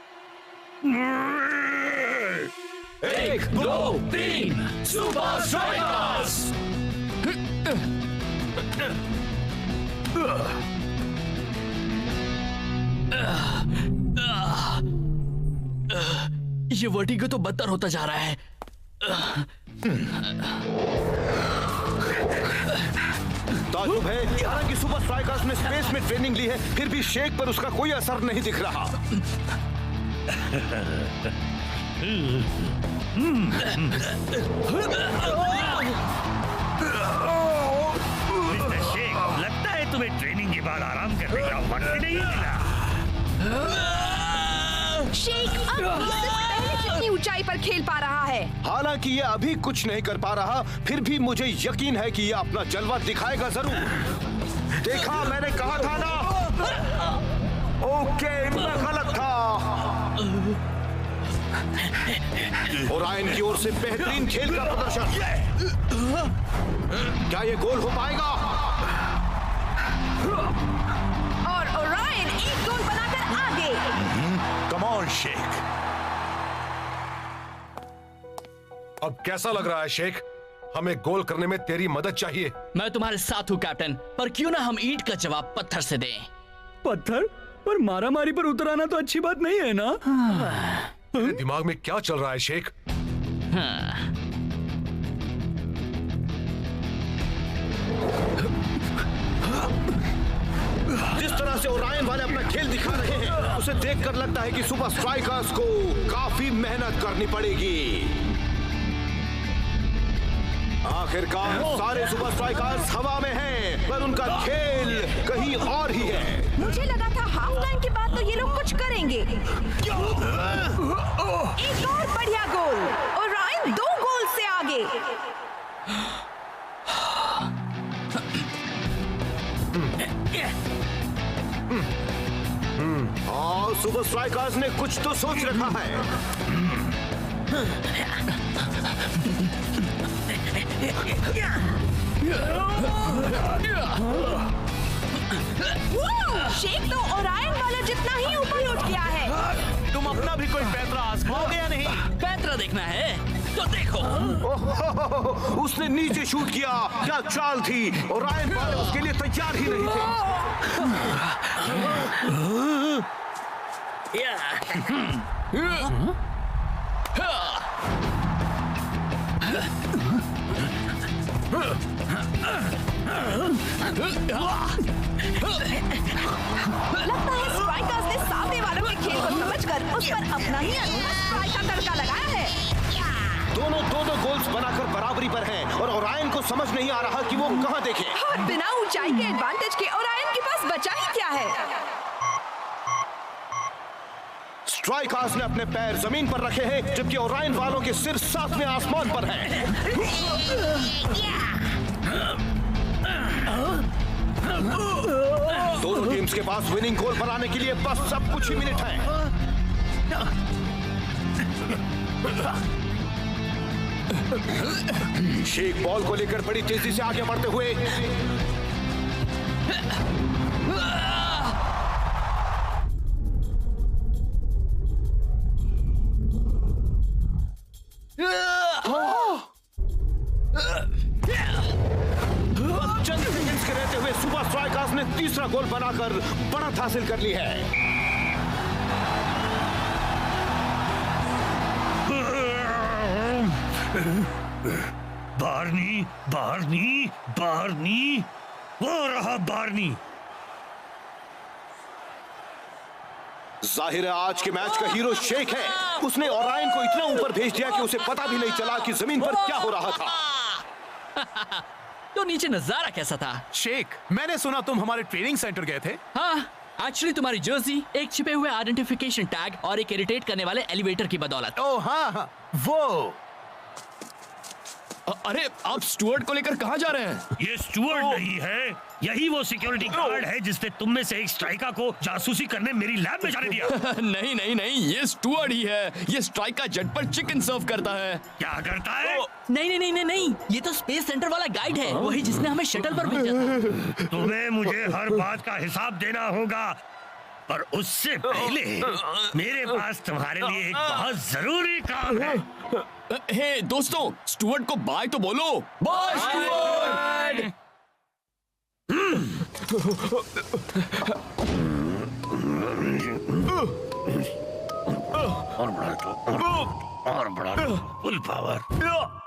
S4: 1, 2, 3 सुपर स्ट्राइकर्स।
S15: ये वर्टिगो तो बदतर होता जा रहा है।
S1: ताजुब है, हालांकि सुपर स्ट्राइकर्स ने स्पेस में ट्रेनिंग ली है, फिर भी शेक पर उसका कोई असर नहीं दिख रहा।
S11: मिस्टर शेक, लगता है तुम्हें ट्रेनिंग के बाद आराम करने का वक्त नहीं मिला।
S2: शेक अब पहले जितनी ऊंचाई पर खेल पा रहा है।
S1: हालांकि ये अभी कुछ नहीं कर पा रहा, फिर भी मुझे यकीन है कि ये अपना जलवा दिखाएगा जरूर। देखा, मैंने कहा था ना। ओके, मैं गलत था। ओरायन की ओर से बेहतरीन खेल का प्रदर्शन। क्या ये गोल हो पाएगा?
S2: और ओरायन एक गोल बनाकर आगे।
S5: Come on shake.
S3: अब कैसा लग रहा है शेक? हमें गोल करने में तेरी मदद चाहिए।
S15: मैं तुम्हारे साथ हूँ कैप्टन, पर क्यों ना हम ईंट का जवाब पत्थर से दें।
S6: पत्थर? पर मारामारी पर उतर आना तो अच्छी बात नहीं है ना?
S3: तेरे दिमाग में क्या चल रहा है शेक?
S1: जिस तरह से ओरायन वाले अपना खेल दिखा रहे हैं, उसे देखकर लगता है कि सुपर स्ट्राइकर्स को काफी मेहनत करनी पड़ेगी। आखिरकार सारे सुपर स्ट्राइकर्स हवा में हैं, पर उनका खेल कहीं और ही है।
S2: मुझे लगा था हाफ टाइम के बाद तो ये लोग कुछ करेंगे। एक और बढ़िया गोल, ओरायन 2 गोल से आगे।
S1: और सुपर स्ट्राइकर्स ने कुछ तो सोच रखा है।
S2: शेक तो ओरायन वाला जितना ही ऊपर उठ गया है।
S15: तुम अपना भी कोई पैंतरा आजमाओगे या नहीं? पैंतरा देखना है।
S8: तो देखो।
S1: ओहो, उसने नीचे शूट किया। क्या चाल थी। ओरायन वाले उसके लिए तैयार ही नहीं थे।
S2: लगता है स्ट्राइकर्स ने सामने वालों के खेल को समझकर उस पर अपना ही अनोखा स्ट्राइक का तड़का लगाया है।
S1: दोनों दो गोल्स बनाकर बराबरी पर हैं और ओरायन को समझ नहीं आ रहा कि वो कहां देखे।
S2: और बिना ऊंचाई के एडवांटेज के ओरायन के पास बचा ही क्या है।
S1: स्ट्राइकर्स ने अपने पैर जमीन पर रखे हैं जबकि ओरायन वालों के सिर सातवें आसमान पर हैं। दोनों टीम्स के पास विनिंग गोल बनाने के लिए बस सब कुछ ही मिनट है। शेख बॉल को लेकर बड़ी तेजी से आगे बढ़ते हुए चंद सेकंड्स के रहते हुए सुपर स्ट्राइकर्स ने तीसरा गोल बनाकर बढ़त हासिल कर ली है।
S11: बार्नी, बार्नी, बार्नी, वो रहा बार्नी।
S1: जाहिर है आज के मैच का हीरो शेख है। उसने ओरायन को इतना ऊपर भेज दिया कि उसे पता भी नहीं चला कि जमीन पर क्या हो रहा था।
S15: तो नीचे नजारा कैसा था?
S17: शेख, मैंने सुना तुम हमारे ट्रेनिंग सेंटर गए थे।
S15: हाँ, एक्चुअली तुम्हारी जर्सी, एक छिपे हुए आइडेंटिफिकेशन टैग और एक इरिटेट करने वाले एलिवेटर की बदौलत।
S17: ओह हाँ, वो।
S7: अरे आप स्टुअर्ट को लेकर कहाँ जा रहे हैं?
S11: ये स्टुअर्ट नहीं है, यही वो सिक्योरिटी गार्ड है जिसने तुम में से एक स्ट्राइकर को जासूसी करने मेरी लैब में जाने दिया।
S7: नहीं नहीं नहीं, ये स्टुअर्ट ही है। ये स्ट्राइकर जेट पर चिकन सर्व करता है।
S11: क्या करता है?
S15: नहीं नहीं नहीं नहीं नहीं, ये तो स्पेस सेंटर वाला गाइड है, वही जिसने हमें शटल पर भेजा था।
S11: तुम्हें मुझे हर बात का हिसाब देना होगा, पर उससे पहले मेरे पास तुम्हारे लिए एक बहुत जरूरी काम है।
S7: हे दोस्तों, स्टुअर्ट को बाय तो बोलो। Bye Stuart.
S11: और बढ़ा दो, और बढ़ा दो, फुल पावर।